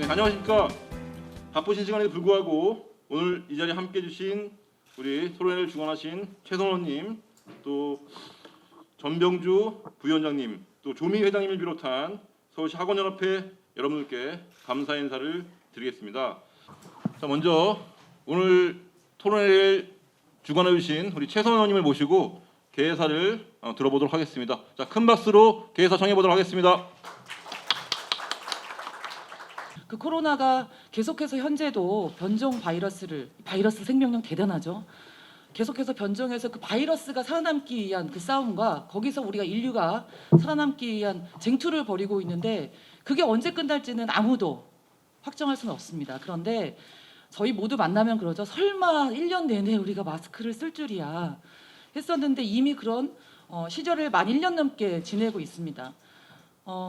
안녕하십니까. 바쁘신 시간에도 불구하고 오늘 이 자리에 함께 해주신 우리 토론회를 주관하신 최선원님, 또 전병주 부위원장님, 또 조미 회장님을 비롯한 서울시 학원연합회 여러분들께 감사 인사를 드리겠습니다. 자, 먼저 오늘 토론회를 주관해 주신 우리 최선원님을 모시고 개사를 들어보도록 하겠습니다. 자, 큰 박수로 개사 청해 보도록 하겠습니다. 그 코로나가 계속해서 현재도 변종 바이러스 생명력 대단하죠. 계속해서 변종해서 그 바이러스가 살아남기 위한 그 싸움과 거기서 우리가 인류가 살아남기 위한 쟁투를 벌이고 있는데 그게 언제 끝날지는 아무도 확정할 수는 없습니다. 그런데 저희 모두 만나면 그러죠. 설마 1년 내내 우리가 마스크를 쓸 줄이야 했었는데 이미 그런 시절을 만 1년 넘게 지내고 있습니다.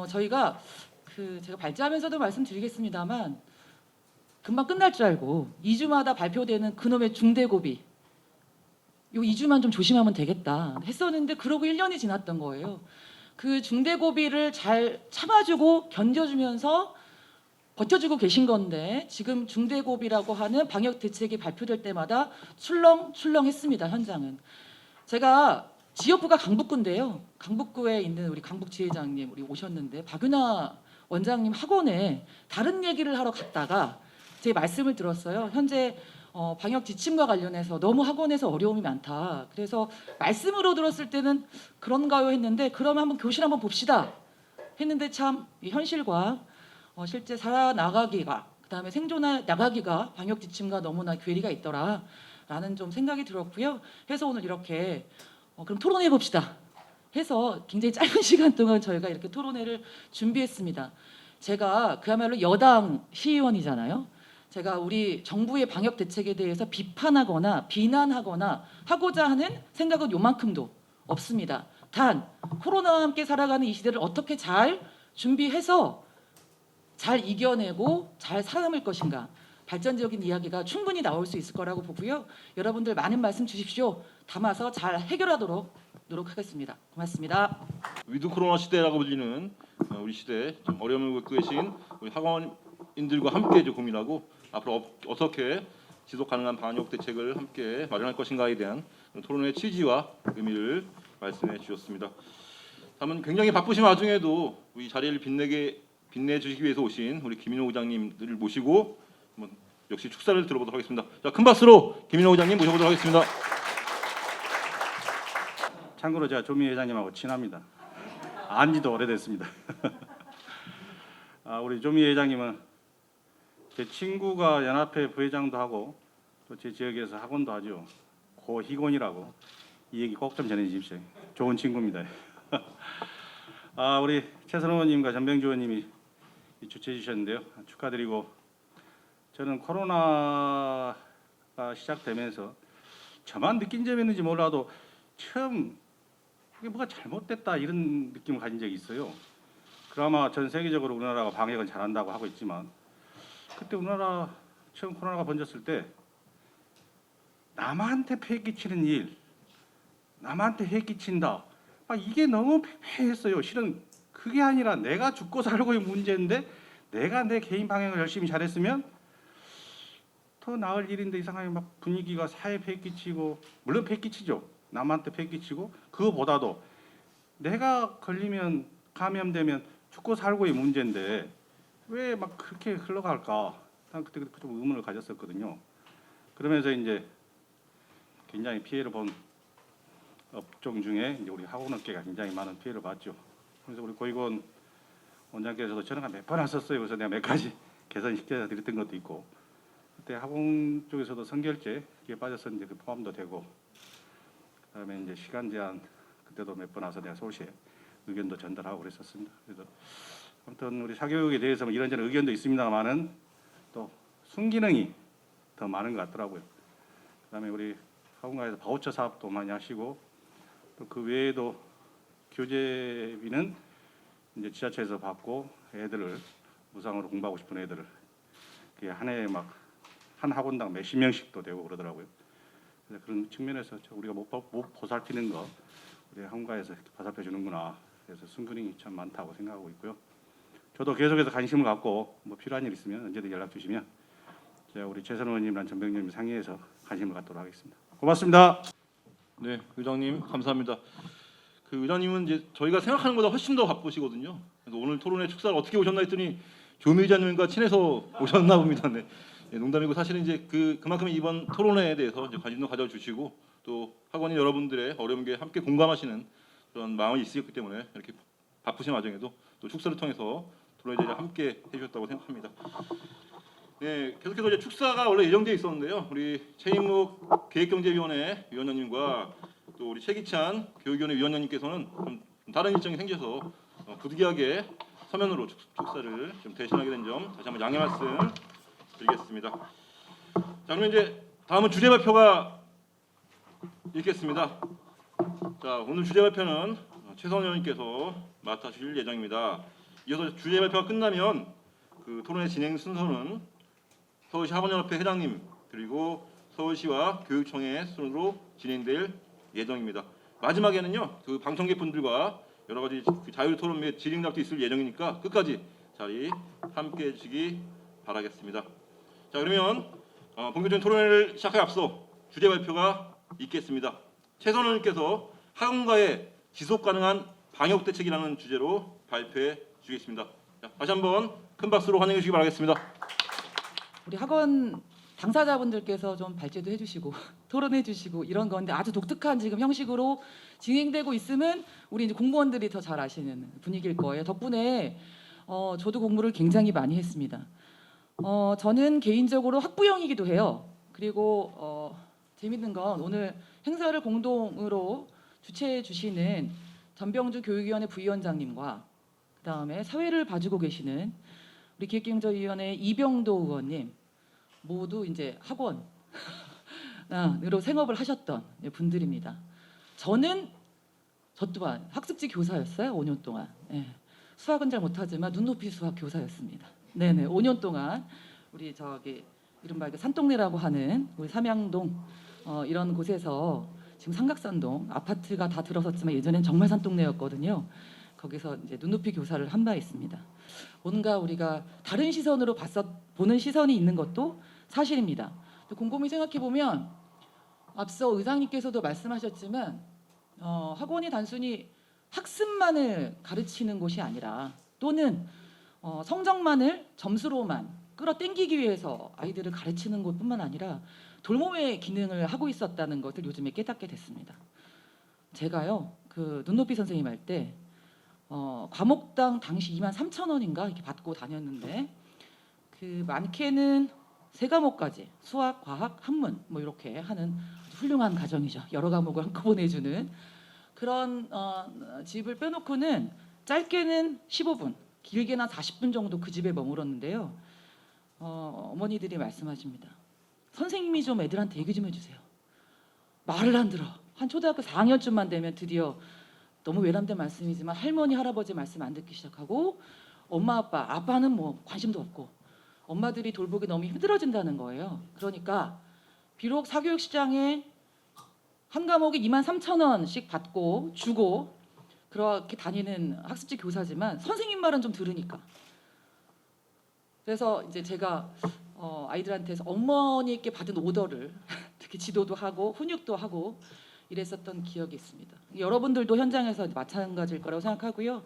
저희가 제가 발제하면서도 말씀드리겠습니다만 금방 끝날 줄 알고 2주마다 발표되는 그놈의 중대고비 요 2주만 좀 조심하면 되겠다 했었는데 그러고 1년이 지났던 거예요. 그 중대고비를 잘 참아주고 견뎌주면서 버텨주고 계신 건데 지금 중대고비라고 하는 방역 대책이 발표될 때마다 출렁출렁했습니다. 현장은. 제가 지역구가 강북구인데요. 강북구에 있는 우리 강북지회장님 우리 오셨는데 박윤아 원장님 학원에 다른 얘기를 하러 갔다가 제 말씀을 들었어요. 현재 방역 지침과 관련해서 너무 학원에서 어려움이 많다. 그래서 말씀으로 들었을 때는 그런가요 했는데 그러면 한번 교실 한번 봅시다 했는데 참 이 현실과 실제 살아나가기가 그다음에 생존해 나가기가 방역 지침과 너무나 괴리가 있더라라는 좀 생각이 들었고요. 해서 오늘 이렇게 그럼 토론해 봅시다 해서 굉장히 짧은 시간 동안 저희가 이렇게 토론회를 준비했습니다. 제가 그야말로 여당 시의원이잖아요. 제가 우리 정부의 방역 대책에 대해서 비판하거나 비난하거나 하고자 하는 생각은 요만큼도 없습니다. 단 코로나와 함께 살아가는 이 시대를 어떻게 잘 준비해서 잘 이겨내고 잘 살아남을 것인가 발전적인 이야기가 충분히 나올 수 있을 거라고 보고요. 여러분들 많은 말씀 주십시오. 담아서 잘 해결하도록 노력하겠습니다. 고맙습니다. 위드 코로나 시대라고 불리는 우리 시대에 좀 어려움을 겪고 계신 우리 학원인들과 함께 이제 고민하고 앞으로 어떻게 지속 가능한 방역 대책을 함께 마련할 것인가에 대한 토론의 취지와 의미를 말씀해 주셨습니다. 다음은 굉장히 바쁘신 와중에도 우리 자리를 빛내 주시기 위해서 오신 우리 김인호 의장님들을 모시고 한번 역시 축사를 들어보도록 하겠습니다. 자, 큰 박수로 김인호 의장님 모셔보도록 하겠습니다. 참고로 제가 조미 회장님하고 친합니다. 안지도 오래됐습니다. 우리 조미 회장님은 제 친구가 연합회 부회장도 하고 또 제 지역에서 학원도 하죠. 고희곤이라고 이 얘기 꼭 좀 전해주십시오. 좋은 친구입니다. 우리 최선호 의원님과 전병주 의원님이 주최해 주셨는데요. 축하드리고 저는 코로나가 시작되면서 저만 느낀 점이 있는지 몰라도 처음 이게 뭐가 잘못됐다 이런 느낌을 가진 적이 있어요. 그나마 전 세계적으로 우리나라가 방역은 잘한다고 하고 있지만 그때 우리나라 처음 코로나가 번졌을 때 남한테 폐 끼치는 일, 남한테 해 끼친다. 이게 너무 폐폐했어요. 실은 그게 아니라 내가 죽고 살고의 문제인데 내가 내 개인 방역을 열심히 잘했으면 더 나을 일인데 이상하게 막 분위기가 사회 폐 끼치고 물론 폐 끼치죠. 남한테 폐 끼치고 그거보다도 내가 걸리면 감염되면 죽고 살고의 문제인데 왜 막 그렇게 흘러갈까? 난 그때 좀 의문을 가졌었거든요. 그러면서 이제 굉장히 피해를 본 업종 중에 이제 우리 학원업계가 굉장히 많은 피해를 봤죠. 그래서 우리 고위권 원장께서도 전화가 몇 번 왔었어요. 그래서 내가 몇 가지 개선시켜 드렸던 것도 있고 그때 학원 쪽에서도 선결제에 빠졌었는데 그 포함도 되고 그다음에 이제 시간 제한 그때도 몇 번 와서 내가 서울시에 의견도 전달하고 그랬었습니다. 그래서 아무튼 우리 사교육에 대해서는 이런저런 의견도 있습니다만은 또 순기능이 더 많은 것 같더라고요. 그다음에 우리 학원가에서 바우처 사업도 많이 하시고 또 그 외에도 교재비는 이제 지자체에서 받고 애들을 무상으로 공부하고 싶은 애들을 그게 한 해에 막 한 학원당 몇십 명씩도 되고 그러더라고요. 그래서 그런 측면에서 우리가 못 보살피는 거 우리 학원가에서 보살펴 주는구나. 그래서 순근이 참 많다고 생각하고 있고요. 저도 계속해서 관심을 갖고 뭐 필요한 일 있으면 언제든 연락 주시면 제가 우리 최선호 의원님이랑 전병님 상의해서 관심을 갖도록 하겠습니다. 고맙습니다. 네, 의장님 감사합니다. 그 의장님은 이제 저희가 생각하는 것보다 훨씬 더 바쁘시거든요. 그래서 오늘 토론회 축사를 어떻게 오셨나 했더니 조 의장님과 친해서 오셨나 봅니다. 네. 네, 농담이고 사실은 이제 그만큼 이번 토론회에 대해서 이제 관심도 가져주시고 또 학원인 여러분들의 어려움에 함께 공감하시는 그런 마음이 있으셨기 때문에 이렇게 바쁘신 와중에도 또 축사를 통해서 토론회 자리에 함께 해주셨다고 생각합니다. 네, 계속해서 이제 축사가 원래 예정되어 있었는데요. 우리 최인묵 계획경제위원회 위원장님과 또 우리 최기찬 교육위원회 위원장님께서는 좀 다른 일정이 생겨서 부득이하게 서면으로 축사를 좀 대신하게 된 점 다시 한번 양해 말씀 드리겠습니다. 자, 그러면 이제 다음은 주제 발표가 있겠습니다. 자, 오늘 주제 발표는 최선호 의원님께서 맡아주실 예정입니다. 이어서 주제 발표가 끝나면 그 토론회 진행 순서는 서울시 학원연합회 회장님 그리고 서울시와 교육청의 순으로 진행될 예정입니다. 마지막에는요 그 방청객분들과 여러 가지 그 자유 토론 및 질의응답도 있을 예정이니까 끝까지 자리 함께해 주시기 바라겠습니다. 자, 그러면 본격적인 토론회를 시작하기 앞서 주제 발표가 있겠습니다. 최선호 의원님께서 학원과의 지속 가능한 방역 대책이라는 주제로 발표해 주시겠습니다. 자, 다시 한번 큰 박수로 환영해 주시기 바라겠습니다. 우리 학원 당사자분들께서 좀 발제도 해주시고 토론해 주시고 이런 건데 아주 독특한 지금 형식으로 진행되고 있으면 우리 이제 공무원들이 더 잘 아시는 분위기일 거예요. 덕분에 저도 공부를 굉장히 많이 했습니다. 저는 개인적으로 학부형이기도 해요. 그리고 재밌는 건 오늘 행사를 공동으로 주최해 주시는 전병주 교육위원회 부위원장님과 그다음에 사회를 봐주고 계시는 우리 기획경제위원회 이병도 의원님 모두 이제 학원으로 생업을 하셨던 분들입니다. 저 또한 학습지 교사였어요. 5년 동안. 예. 수학은 잘 못하지만 눈높이 수학 교사였습니다. 네네, 5년 동안 우리 저기 이른바 산동네라고 하는 우리 삼양동 이런 곳에서 지금 삼각산동 아파트가 다 들어섰지만 예전엔 정말 산동네였거든요. 거기서 이제 눈높이 교사를 한 바 있습니다. 뭔가 우리가 다른 시선으로 보는 시선이 있는 것도 사실입니다. 곰곰이 생각해 보면 앞서 의장님께서도 말씀하셨지만 학원이 단순히 학습만을 가르치는 곳이 아니라 또는 성적만을 점수로만 끌어당기기 위해서 아이들을 가르치는 곳뿐만 아니라 돌봄의 기능을 하고 있었다는 것을 요즘에 깨닫게 됐습니다. 제가요 그 눈높이 선생님 할 때 과목당 당시 23,000원인가 이렇게 받고 다녔는데 그 많게는 3과목까지 수학, 과학, 한문 뭐 이렇게 하는 훌륭한 과정이죠. 여러 과목을 한꺼번에 해주는 그런 집을 빼놓고는 짧게는 15분, 길게는 40분 정도 그 집에 머물었는데요. 어머니들이 말씀하십니다. 선생님이 좀 애들한테 얘기 좀 해주세요. 말을 안 들어. 한 초등학교 4학년쯤만 되면 드디어 너무 외람된 말씀이지만 할머니, 할아버지 말씀 안 듣기 시작하고 엄마, 아빠는 뭐 관심도 없고 엄마들이 돌보기 너무 힘들어진다는 거예요. 그러니까 비록 사교육 시장에 한 과목에 23,000원씩 받고 주고 그렇게 다니는 학습지 교사지만 선생님 말은 좀 들으니까. 그래서 이제 제가 아이들한테서 어머니께 받은 오더를 특히 지도도 하고 훈육도 하고 이랬었던 기억이 있습니다. 여러분들도 현장에서 마찬가지일 거라고 생각하고요.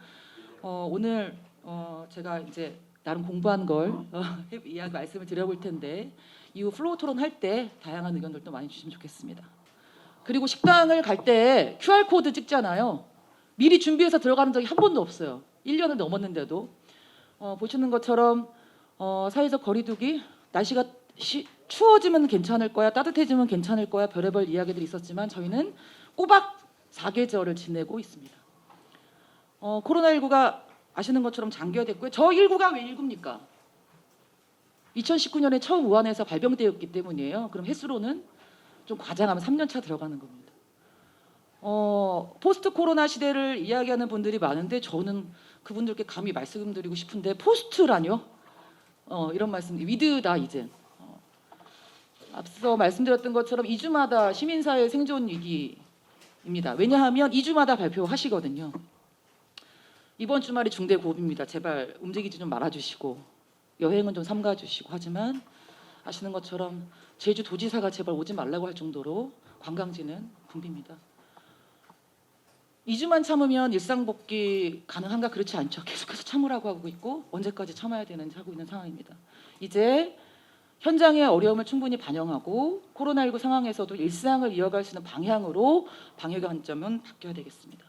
오늘 제가 이제 나름 공부한 걸 이야기 말씀을 드려볼 텐데 이후 플로우 토론 할 때 다양한 의견들도 많이 주시면 좋겠습니다. 그리고 식당을 갈 때 QR 코드 찍잖아요. 미리 준비해서 들어가는 적이 한 번도 없어요. 1년을 넘었는데도 보시는 것처럼 사회적 거리두기 날씨가 추워지면 괜찮을 거야, 따뜻해지면 괜찮을 거야 별의별 이야기들이 있었지만 저희는 꼬박 4계절을 지내고 있습니다. 코로나19가 아시는 것처럼 장기화됐고요. 저 19가 왜 19입니까? 2019년에 처음 우한에서 발병되었기 때문이에요. 그럼 횟수로는 좀 과장하면 3년차 들어가는 겁니다. 포스트 코로나 시대를 이야기하는 분들이 많은데 저는 그분들께 감히 말씀드리고 싶은데 포스트라뇨? 이런 말씀, 위드다 이제. 앞서 말씀드렸던 것처럼 2주마다 시민사회 생존 위기입니다. 왜냐하면 2주마다 발표하시거든요. 이번 주말이 중대고비입니다. 제발 움직이지 좀 말아주시고 여행은 좀 삼가주시고 하지만 아시는 것처럼 제주 도지사가 제발 오지 말라고 할 정도로 관광지는 붐빕니다. 2주만 참으면 일상 복귀 가능한가? 그렇지 않죠. 계속해서 참으라고 하고 있고 언제까지 참아야 되는지 하고 있는 상황입니다. 이제 현장의 어려움을 충분히 반영하고 코로나19 상황에서도 일상을 이어갈 수 있는 방향으로 방역의 관점은 바뀌어야 되겠습니다.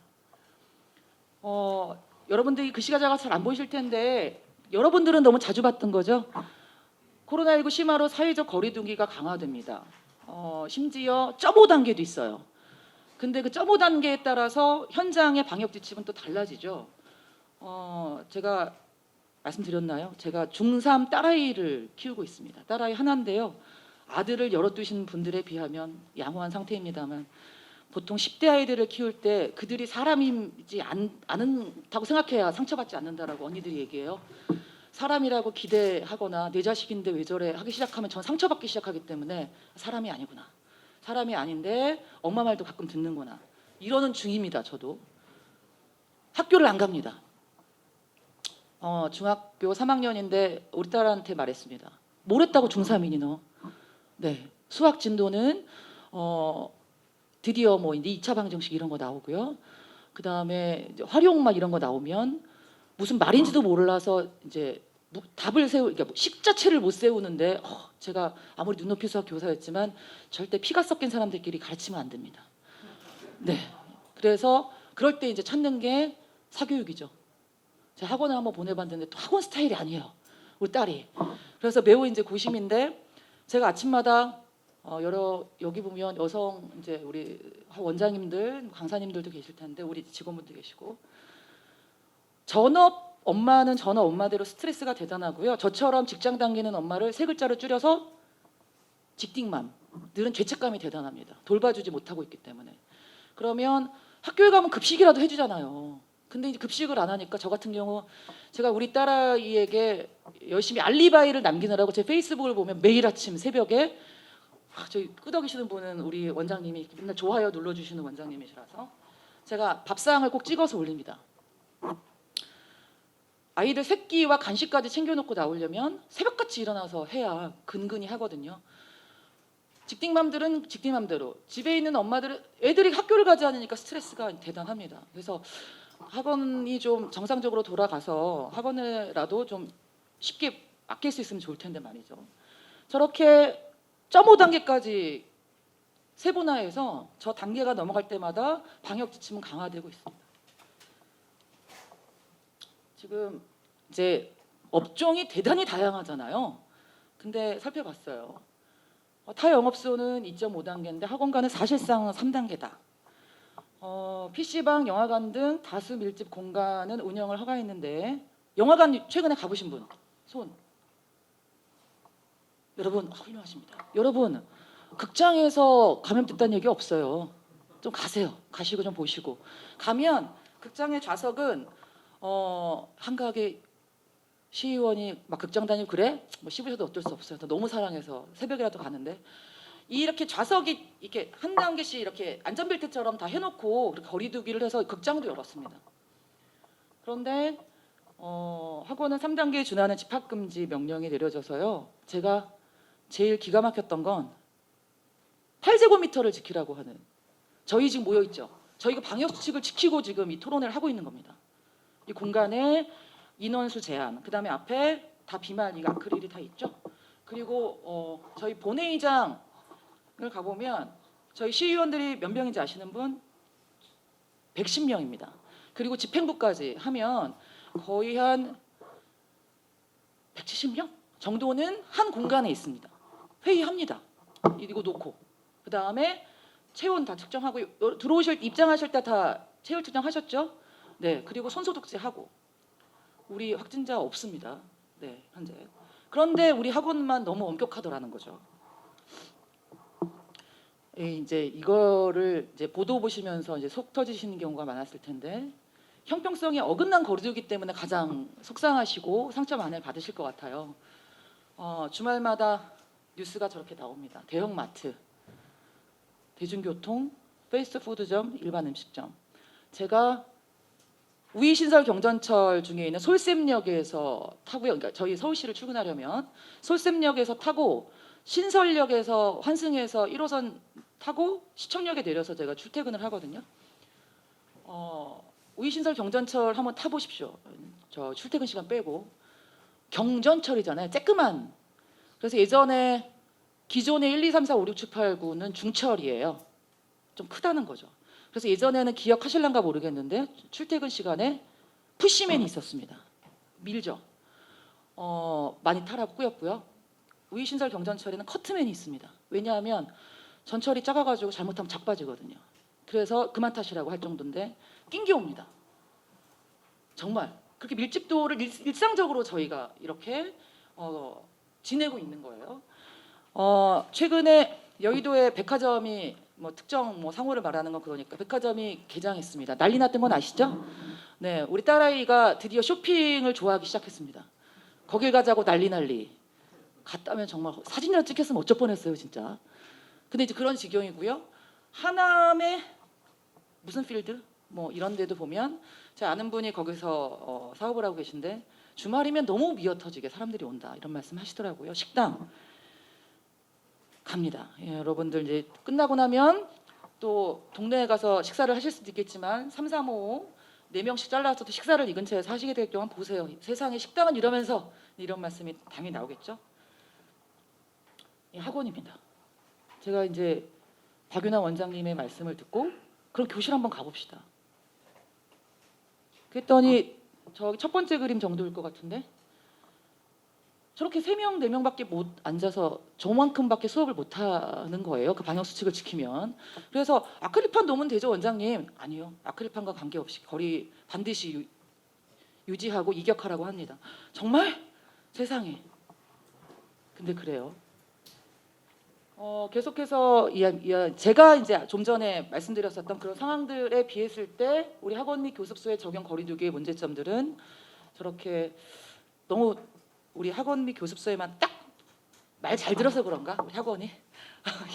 여러분들이 글씨가 작아서 잘 안 보이실 텐데 여러분들은 너무 자주 봤던 거죠. 코로나19 심화로 사회적 거리두기가 강화됩니다. 심지어 0.5단계도 있어요. 근데 그 0.5단계에 따라서 현장의 방역 지침은 또 달라지죠. 제가 말씀드렸나요? 제가 중3 딸아이를 키우고 있습니다. 딸아이 하나인데요. 아들을 열어두신 분들에 비하면 양호한 상태입니다만 보통 10대 아이들을 키울 때 그들이 사람이지 않다고 생각해야 상처받지 않는다라고 언니들이 얘기해요. 사람이라고 기대하거나 내 자식인데 왜 저래 하기 시작하면 전 상처받기 시작하기 때문에 사람이 아니구나. 사람이 아닌데 엄마 말도 가끔 듣는구나. 이러는 중입니다. 저도. 학교를 안 갑니다. 중학교 3학년인데 우리 딸한테 말했습니다. 뭘 했다고 중3이니 너? 네. 수학 진도는 드디어 뭐 이제 2차 방정식 이런 거 나오고요. 그다음에 활용만 이런 거 나오면 무슨 말인지도 몰라서 이제 답을 그러니까 식자체를 못 세우는데 제가 아무리 눈높이 수학 교사였지만 절대 피가 섞인 사람들끼리 가르치면 안 됩니다. 네. 그래서 그럴 때 이제 찾는 게 사교육이죠. 제가 학원을 한번 보내봤는데 또 학원 스타일이 아니에요. 우리 딸이. 그래서 매우 이제 고심인데 제가 아침마다 여기 보면 여성 이제 우리 원장님들, 강사님들도 계실 텐데 우리 직원분도 계시고 전업 엄마는 전업 엄마대로 스트레스가 대단하고요. 저처럼 직장 다니는 엄마를 세 글자로 줄여서 직딩맘들은 죄책감이 대단합니다. 돌봐주지 못하고 있기 때문에. 그러면 학교에 가면 급식이라도 해주잖아요. 근데 이제 급식을 안 하니까 저 같은 경우 제가 우리 딸아이에게 열심히 알리바이를 남기느라고 제 페이스북을 보면 매일 아침 새벽에 저희 끄덕이시는 분은 우리 원장님이 맨날 좋아요 눌러주시는 원장님이시라서 제가 밥상을 꼭 찍어서 올립니다. 아이들 새끼와 간식까지 챙겨놓고 나오려면 새벽같이 일어나서 해야 근근히 하거든요. 직딩맘들은 직딩맘대로 집에 있는 엄마들은 애들이 학교를 가지 않으니까 스트레스가 대단합니다. 그래서 학원이 좀 정상적으로 돌아가서 학원이라도 좀 쉽게 아낄 수 있으면 좋을 텐데 말이죠. 저렇게 0.5단계까지 세분화해서 저 단계가 넘어갈 때마다 방역 지침은 강화되고 있습니다. 지금 이제 업종이 대단히 다양하잖아요. 근데 살펴봤어요. 타 영업소는 2.5단계인데 학원가는 사실상 3단계다. PC방, 영화관 등 다수 밀집 공간은 운영을 허가했는데 영화관 최근에 가보신 분 손. 여러분 훌륭하십니다. 여러분 극장에서 감염됐다는 얘기 없어요. 좀 가세요. 가시고 좀 보시고 가면 극장의 좌석은 한가하게 시의원이 막 극장 다니고 그래? 뭐 씹으셔도 어쩔 수 없어요. 너무 사랑해서 새벽이라도 가는데 이렇게 좌석이 이렇게 한 단계씩 이렇게 안전벨트처럼 다 해놓고 거리두기를 해서 극장도 열었습니다. 그런데 학원은 3단계에 준하는 집합금지 명령이 내려져서요. 제가 제일 기가 막혔던 건 8제곱미터를 지키라고 하는 저희 지금 모여 있죠. 저희가 방역 수칙을 지키고 지금 이 토론회를 하고 있는 겁니다. 이 공간에 인원수 제한, 그다음에 앞에 다 비말리 아크릴이 다 있죠. 그리고 저희 본회의장을 가보면 저희 시의원들이 몇 명인지 아시는 분? 110명입니다. 그리고 집행부까지 하면 거의 한 170명 정도는 한 공간에 있습니다. 회의합니다. 이거 놓고 그 다음에 체온 다 측정하고 들어오실 입장하실 때 다 체온 측정하셨죠? 네. 그리고 손소독제 하고 우리 확진자 없습니다. 네, 현재. 그런데 우리 학원만 너무 엄격하더라는 거죠. 이제 이거를 이제 보도 보시면서 이제 속 터지시는 경우가 많았을 텐데 형평성이 어긋난 거리두기 때문에 가장 속상하시고 상처 많이 받으실 것 같아요. 주말마다 뉴스가 저렇게 나옵니다. 대형마트, 대중교통, 패스트푸드점, 일반 음식점. 제가 우이 신설 경전철 중에 있는 솔샘역에서 타고요. 그러니까 저희 서울시를 출근하려면 솔샘역에서 타고 신설역에서 환승해서 1호선 타고 시청역에 내려서 제가 출퇴근을 하거든요. 우이 신설 경전철 한번 타보십시오. 저 출퇴근 시간 빼고 경전철이잖아요. 쬐끄만. 그래서 예전에 기존의 1, 2, 3, 4, 5, 6, 7, 8, 9는 중철이에요. 좀 크다는 거죠. 그래서 예전에는 기억하실란가 모르겠는데 출퇴근 시간에 푸시맨이 있었습니다. 밀죠. 많이 타라고 꾸였고요. 우이신설 경전철에는 커트맨이 있습니다. 왜냐하면 전철이 작아가지고 잘못하면 작빠지거든요. 그래서 그만 타시라고 할 정도인데 낑겨옵니다. 정말 그렇게 밀집도를 일상적으로 저희가 이렇게 지내고 있는 거예요. 최근에 여의도에 백화점이 뭐 특정 뭐 상호를 말하는 건 그러니까 백화점이 개장했습니다. 난리 났던 건 아시죠? 네, 우리 딸아이가 드디어 쇼핑을 좋아하기 시작했습니다. 거길 가자고 난리. 갔다면 정말 사진이라도 찍혔으면 어쩔 뻔했어요, 진짜. 근데 이제 그런 지경이고요. 하남의 무슨 필드? 뭐 이런 데도 보면 제 아는 분이 거기서 사업을 하고 계신데 주말이면 너무 미어터지게 사람들이 온다 이런 말씀 하시더라고요. 식당 갑니다. 예, 여러분들 이제 끝나고 나면 또 동네에 가서 식사를 하실 수도 있겠지만 3, 4, 5, 4명씩 잘라서도 식사를 이 근처에서 하시게 될 경우 보세요. 세상에 식당은 이러면서 이런 말씀이 당연히 나오겠죠. 예, 학원입니다. 제가 이제 박윤아 원장님의 말씀을 듣고 그럼 교실 한번 가봅시다. 그랬더니 저기 첫 번째 그림 정도일 것 같은데 저렇게 3명, 4명밖에 못 앉아서 저만큼밖에 수업을 못 하는 거예요. 그 방역 수칙을 지키면. 그래서 아크릴판 놓으면 되죠, 원장님. 아니요. 아크릴판과 관계없이 거리 반드시 유지하고 이격하라고 합니다. 정말? 세상에. 근데 그래요. 계속해서 제가 이제 좀 전에 말씀드렸었던 그런 상황들에 비했을 때 우리 학원 및 교습소의 적용 거리두기의 문제점들은 저렇게 너무 우리 학원 및 교습소에만 딱 말 잘 들어서 그런가? 우리 학원이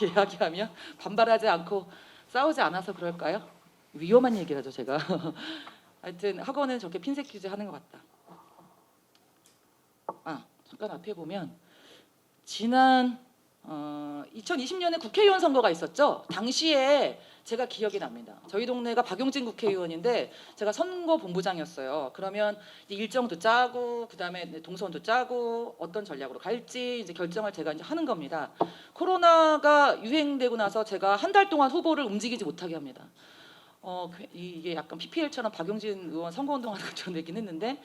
이야기하면 반발하지 않고 싸우지 않아서 그럴까요? 위험한 얘기라죠, 제가. 하여튼 학원은 저렇게 핀셋 퀴즈 하는 것 같다. 잠깐 앞에 보면 지난 2020년에 국회의원 선거가 있었죠. 당시에 제가 기억이 납니다. 저희 동네가 박용진 국회의원인데 제가 선거본부장이었어요. 그러면 일정도 짜고 그다음에 동선도 짜고 어떤 전략으로 갈지 이제 결정을 제가 이제 하는 겁니다. 코로나가 유행되고 나서 제가 한 달 동안 후보를 움직이지 못하게 합니다. 이게 약간 PPL처럼 박용진 의원 선거운동하는 것처럼 되긴 했는데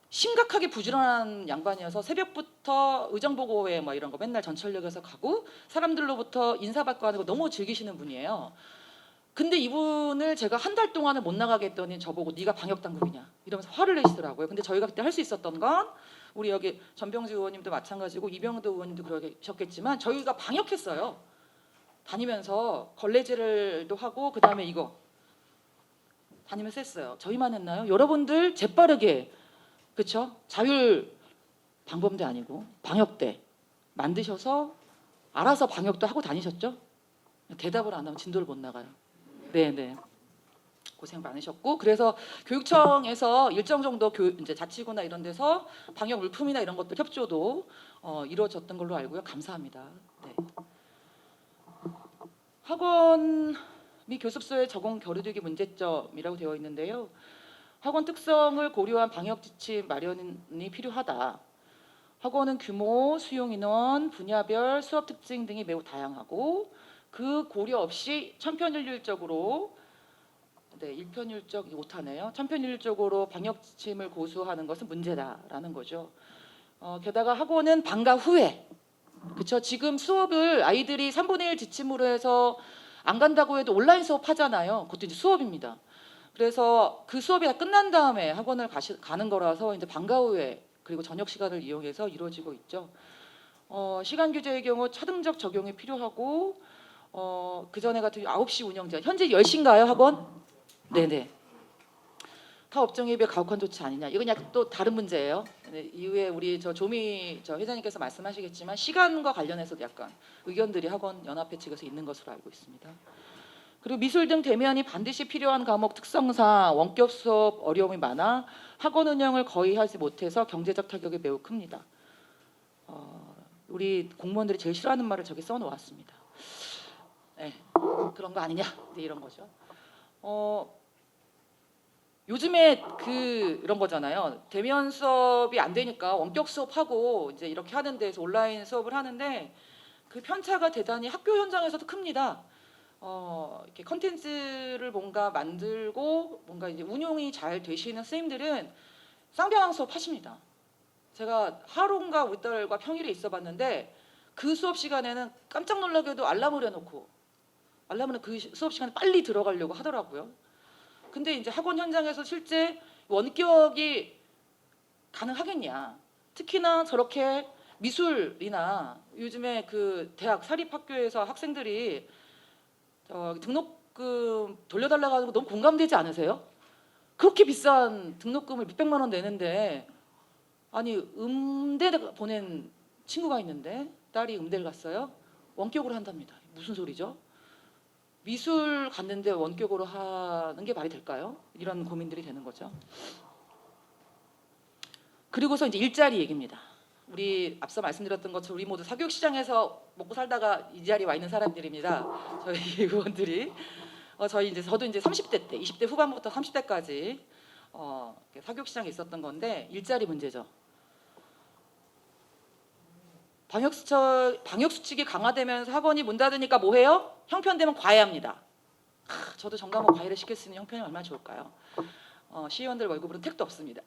심각하게 부지런한 양반이어서 새벽부터 의정보고회 뭐 이런 거 맨날 전철역에서 가고 사람들로부터 인사받고 하는 거 너무 즐기시는 분이에요. 근데 이분을 제가 한 달 동안을 못 나가게 했더니 저보고 네가 방역당국이냐 이러면서 화를 내시더라고요. 근데 저희가 그때 할 수 있었던 건 우리 여기 전병주 의원님도 마찬가지고 이병도 의원님도 그러셨겠지만 저희가 방역했어요. 다니면서 걸레질도 하고 그다음에 이거 다니면서 했어요. 저희만 했나요? 여러분들 재빠르게 그렇죠? 자율 방범대 아니고 방역대 만드셔서 알아서 방역도 하고 다니셨죠? 대답을 안 하면 진도를 못 나가요. 네. 고생 많으셨고 그래서 교육청에서 일정 정도 이제 자치구나 이런 데서 방역 물품이나 이런 것들 협조도 이루어졌던 걸로 알고요. 감사합니다. 네. 학원 및 교습소의 적용 거리두기 문제점이라고 되어 있는데요. 학원 특성을 고려한 방역 지침 마련이 필요하다. 학원은 규모, 수용 인원, 분야별 수업 특징 등이 매우 다양하고 그 고려 없이 천편일률적으로 일편일적 못하네요. 천편일률적으로 방역 지침을 고수하는 것은 문제다라는 거죠. 게다가 학원은 방과 후에 그렇죠. 지금 수업을 아이들이 3분의 1 지침으로 해서 안 간다고 해도 온라인 수업 하잖아요. 그것도 이제 수업입니다. 그래서 그 수업이 다 끝난 다음에 학원을 가는 거라서 이제 방과 후에 그리고 저녁 시간을 이용해서 이루어지고 있죠. 시간 규제의 경우 차등적 적용이 필요하고 그 전에 같은 9시 운영제 현재 10시인가요 학원? 네네. 타 업종에 비해 가혹한 조치 아니냐. 이건 약간 또 다른 문제예요. 네, 이후에 우리 조미 회장님께서 말씀하시겠지만 시간과 관련해서도 약간 의견들이 학원 연합회 측에서 있는 것으로 알고 있습니다. 그리고 미술 등 대면이 반드시 필요한 과목 특성상 원격 수업 어려움이 많아 학원 운영을 거의 하지 못해서 경제적 타격이 매우 큽니다. 우리 공무원들이 제일 싫어하는 말을 저기 써놓았습니다. 네, 그런 거 아니냐 네, 이런 거죠. 요즘에 이런 거잖아요. 대면 수업이 안 되니까 원격 수업하고 이제 이렇게 하는 데서 온라인 수업을 하는데 그 편차가 대단히 학교 현장에서도 큽니다. 이렇게 컨텐츠를 뭔가 만들고 뭔가 이제 운용이 잘 되시는 선생님들은 쌍방향 수업 하십니다. 제가 하루인가 우리 딸과 평일에 있어봤는데 그 수업 시간에는 깜짝 놀라게도 알람을 해놓고 알람은 그 수업 시간에 빨리 들어가려고 하더라고요. 근데 이제 학원 현장에서 실제 원격이 가능하겠냐? 특히나 저렇게 미술이나 요즘에 그 대학 사립학교에서 학생들이 등록금 돌려달라고 하는 거 너무 공감되지 않으세요? 그렇게 비싼 등록금을 몇백만 원 내는데 아니 음대 보낸 친구가 있는데 딸이 음대를 갔어요. 원격으로 한답니다. 무슨 소리죠? 미술 갔는데 원격으로 하는 게 말이 될까요? 이런 고민들이 되는 거죠. 그리고서 이제 일자리 얘기입니다. 우리 앞서 말씀드렸던 것처럼 우리 모두 사교육 시장에서 먹고 살다가 이 자리에 와 있는 사람들입니다. 저희 의원들이 저도 이제 30대 때 20대 후반부터 30대까지 사교육 시장에 있었던 건데 일자리 문제죠. 방역 수칙이 강화되면서 학원이 문 닫으니까 뭐 해요? 형편되면 과외합니다. 저도 전과목 과외를 시킬 수 있는 형편이 얼마나 좋을까요? 시의원들 월급으로는 택도 없습니다.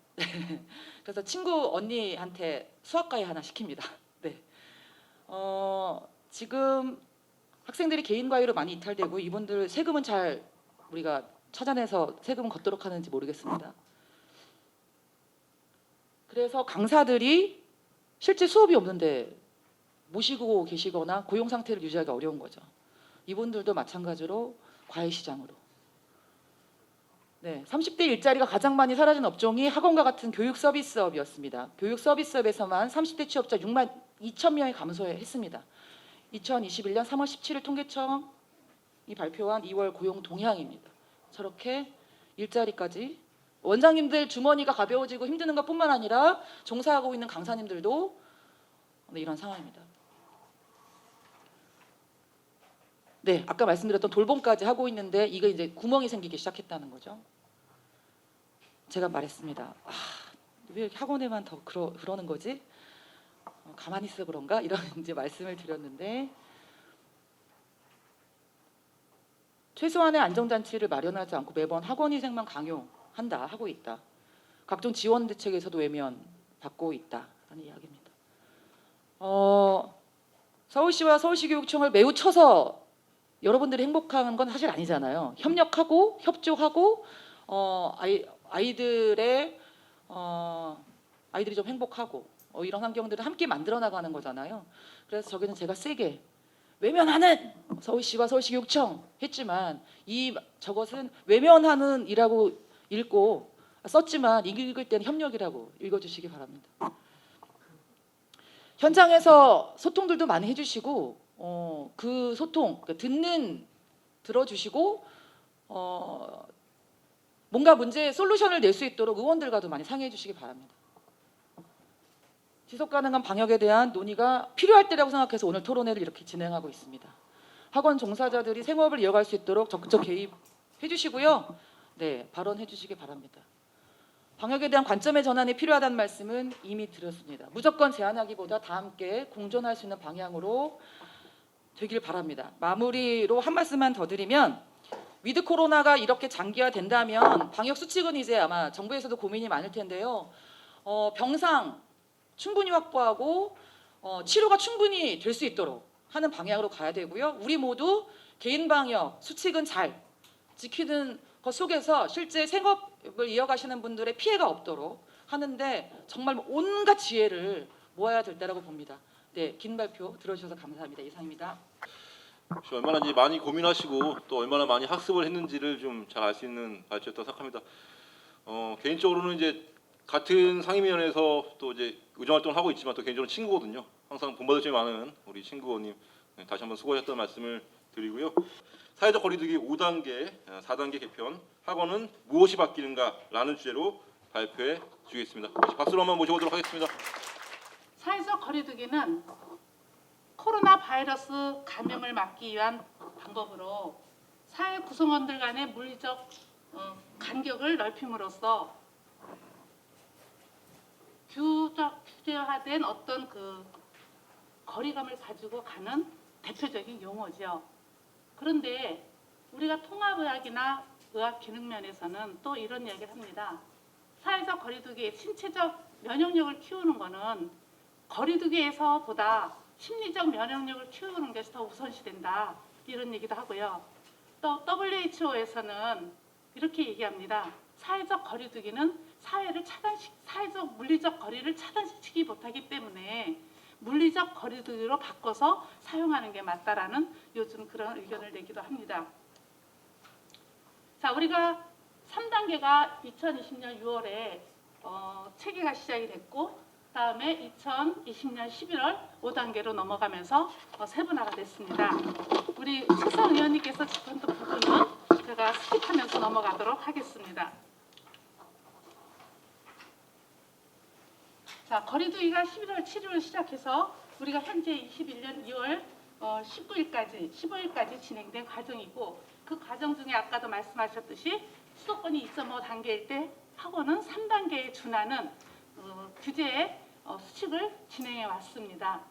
그래서 친구 언니한테 수학 과외 하나 시킵니다. 네. 지금 학생들이 개인 과외로 많이 이탈되고 이분들 세금은 잘 우리가 찾아내서 세금은 걷도록 하는지 모르겠습니다. 그래서 강사들이 실제 수업이 없는데 모시고 계시거나 고용 상태를 유지하기 어려운 거죠. 이분들도 마찬가지로 과외 시장으로. 네, 30대 일자리가 가장 많이 사라진 업종이 학원과 같은 교육 서비스업이었습니다. 교육 서비스업에서만 30대 취업자 6만 2천 명이 감소했습니다. 2021년 3월 17일 통계청이 발표한 2월 고용 동향입니다. 저렇게 일자리까지 원장님들 주머니가 가벼워지고 힘드는 것뿐만 아니라 종사하고 있는 강사님들도 이런 상황입니다. 네, 아까 말씀드렸던 돌봄까지 하고 있는데 이거 이제 구멍이 생기기 시작했다는 거죠. 제가 말했습니다. 왜 이렇게 학원에만 더 그러는 거지? 가만히 있어 그런가? 이런 이제 말씀을 드렸는데 최소한의 안정장치를 마련하지 않고 매번 학원위생만 강요한다 하고 있다. 각종 지원 대책에서도 외면 받고 있다라는 이야기입니다. 서울시와 서울시교육청을 매우 쳐서 여러분들이 행복한 건 사실 아니잖아요. 협력하고 협조하고 아이들이 좀 행복하고 이런 환경들을 함께 만들어 나가는 거잖아요. 그래서 저기는 제가 세게 외면하는 서울시와 서울시교육청 했지만 저것은 외면하는 이라고 읽고 썼지만 읽을 때는 협력이라고 읽어주시기 바랍니다. 현장에서 소통들도 많이 해주시고 그 소통 들어주시고 뭔가 문제에 솔루션을 낼 수 있도록 의원들과도 많이 상의해 주시기 바랍니다. 지속 가능한 방역에 대한 논의가 필요할 때라고 생각해서 오늘 토론회를 이렇게 진행하고 있습니다. 학원 종사자들이 생업을 이어갈 수 있도록 적극적 개입해 주시고요. 네, 발언해 주시기 바랍니다. 방역에 대한 관점의 전환이 필요하다는 말씀은 이미 드렸습니다. 무조건 제한하기보다 다 함께 공존할 수 있는 방향으로 되길 바랍니다. 마무리로 한 말씀만 더 드리면 위드 코로나가 이렇게 장기화된다면 방역 수칙은 이제 아마 정부에서도 고민이 많을 텐데요. 병상 충분히 확보하고 치료가 충분히 될 수 있도록 하는 방향으로 가야 되고요. 우리 모두 개인 방역 수칙은 잘 지키는 것 속에서 실제 생업을 이어가시는 분들의 피해가 없도록 하는데 정말 온갖 지혜를 모아야 될 때라고 봅니다. 네, 긴 발표 들어주셔서 감사합니다. 이상입니다. 혹시 얼마나 이제 많이 고민하시고 또 얼마나 많이 학습을 했는지를 좀 잘 알 수 있는 발표였다고 생각합니다. 개인적으로는 이제 같은 상임위원회에서 또 이제 의정 활동을 하고 있지만 또 개인적으로 친구거든요. 항상 본받을 점이 많은 우리 친구 의원님 다시 한번 수고하셨다는 말씀을 드리고요. 사회적 거리두기 5단계, 4단계 개편, 학원은 무엇이 바뀌는가라는 주제로 발표해 주겠습니다. 다시 박수로 한번 모셔보도록 하겠습니다. 사회적 거리두기는 코로나 바이러스 감염을 막기 위한 방법으로 사회 구성원들 간의 물리적 간격을 넓힘으로써 규제화된 어떤 그 거리감을 가지고 가는 대표적인 용어죠. 그런데 우리가 통합의학이나 의학 기능 면에서는 또 이런 이야기를 합니다. 사회적 거리두기, 신체적 면역력을 키우는 것은 거리두기에서보다 심리적 면역력을 키우는 것이 더 우선시된다. 이런 얘기도 하고요. 또 WHO에서는 이렇게 얘기합니다. 사회적 거리두기는 사회적 물리적 거리를 차단시키지 못하기 때문에 물리적 거리두기로 바꿔서 사용하는 게 맞다라는 요즘 그런 의견을 내기도 합니다. 자, 우리가 3단계가 2020년 6월에 체계가 시작이 됐고 다음에 2020년 11월 5단계로 넘어가면서 세분화가 됐습니다. 우리 최선 의원님께서 짚은 부분은 제가 스킵하면서 넘어가도록 하겠습니다. 자, 거리두기가 11월 7일을 시작해서 우리가 현재 21년 2월 15일까지 진행된 과정이고 그 과정 중에 아까도 말씀하셨듯이 수도권이 2.5단계일 때 학원은 3단계에 준하는 규제의 수칙을 진행해 왔습니다.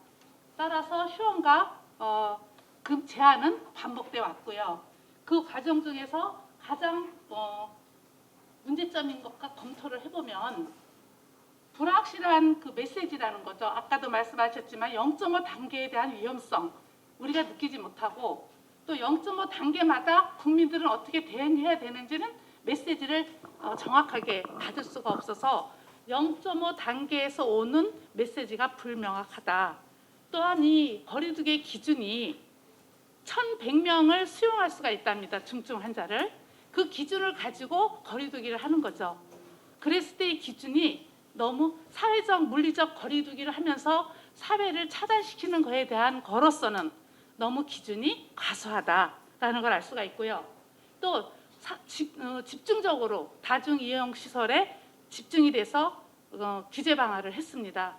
따라서 휴원과 급 제한은 반복돼 왔고요. 그 과정 중에서 가장 문제점인 것과 검토를 해보면 불확실한 그 메시지라는 거죠. 아까도 말씀하셨지만 0.5단계에 대한 위험성 우리가 느끼지 못하고 또 0.5단계마다 국민들은 어떻게 대응해야 되는지는 메시지를 정확하게 받을 수가 없어서 0.5단계에서 오는 메시지가 불명확하다. 또한 이 거리두기 기준이 1,100명을 수용할 수가 있답니다. 중증 환자를. 그 기준을 가지고 거리두기를 하는 거죠. 그랬을 때 이 기준이 너무 사회적 물리적 거리두기를 하면서 사회를 차단시키는 것에 대한 거로서는 너무 기준이 과소하다라는 걸 알 수가 있고요. 또 집중적으로 다중이용시설에 집중이 돼서 규제 방안을 했습니다.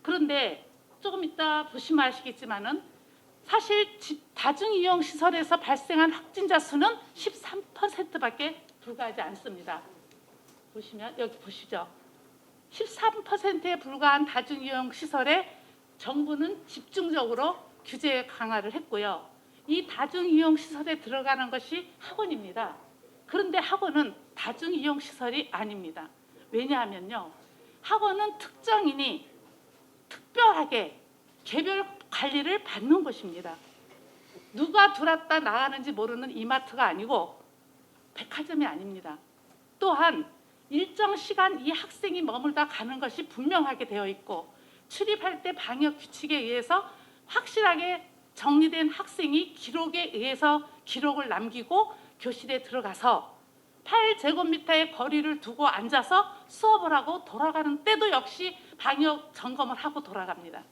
그런데 조금 이따 보시면 아시겠지만은 사실 다중이용시설에서 발생한 확진자 수는 13%밖에 불과하지 않습니다. 보시면 여기 보시죠. 13%에 불과한 다중이용시설에 정부는 집중적으로 규제 강화를 했고요. 이 다중이용시설에 들어가는 것이 학원입니다. 그런데 학원은 다중이용시설이 아닙니다. 왜냐하면요. 학원은 특정인이 특별하게 개별 관리를 받는 곳입니다. 누가 들어왔다 나가는지 모르는 이마트가 아니고 백화점이 아닙니다. 또한 일정 시간 이 학생이 머물다 가는 것이 분명하게 되어 있고 출입할 때 방역 규칙에 의해서 확실하게 정리된 학생이 기록에 의해서 기록을 남기고 교실에 들어가서 8제곱미터의 거리를 두고 앉아서 수업을 하고 돌아가는 때도 역시 방역 점검을 하고 돌아갑니다.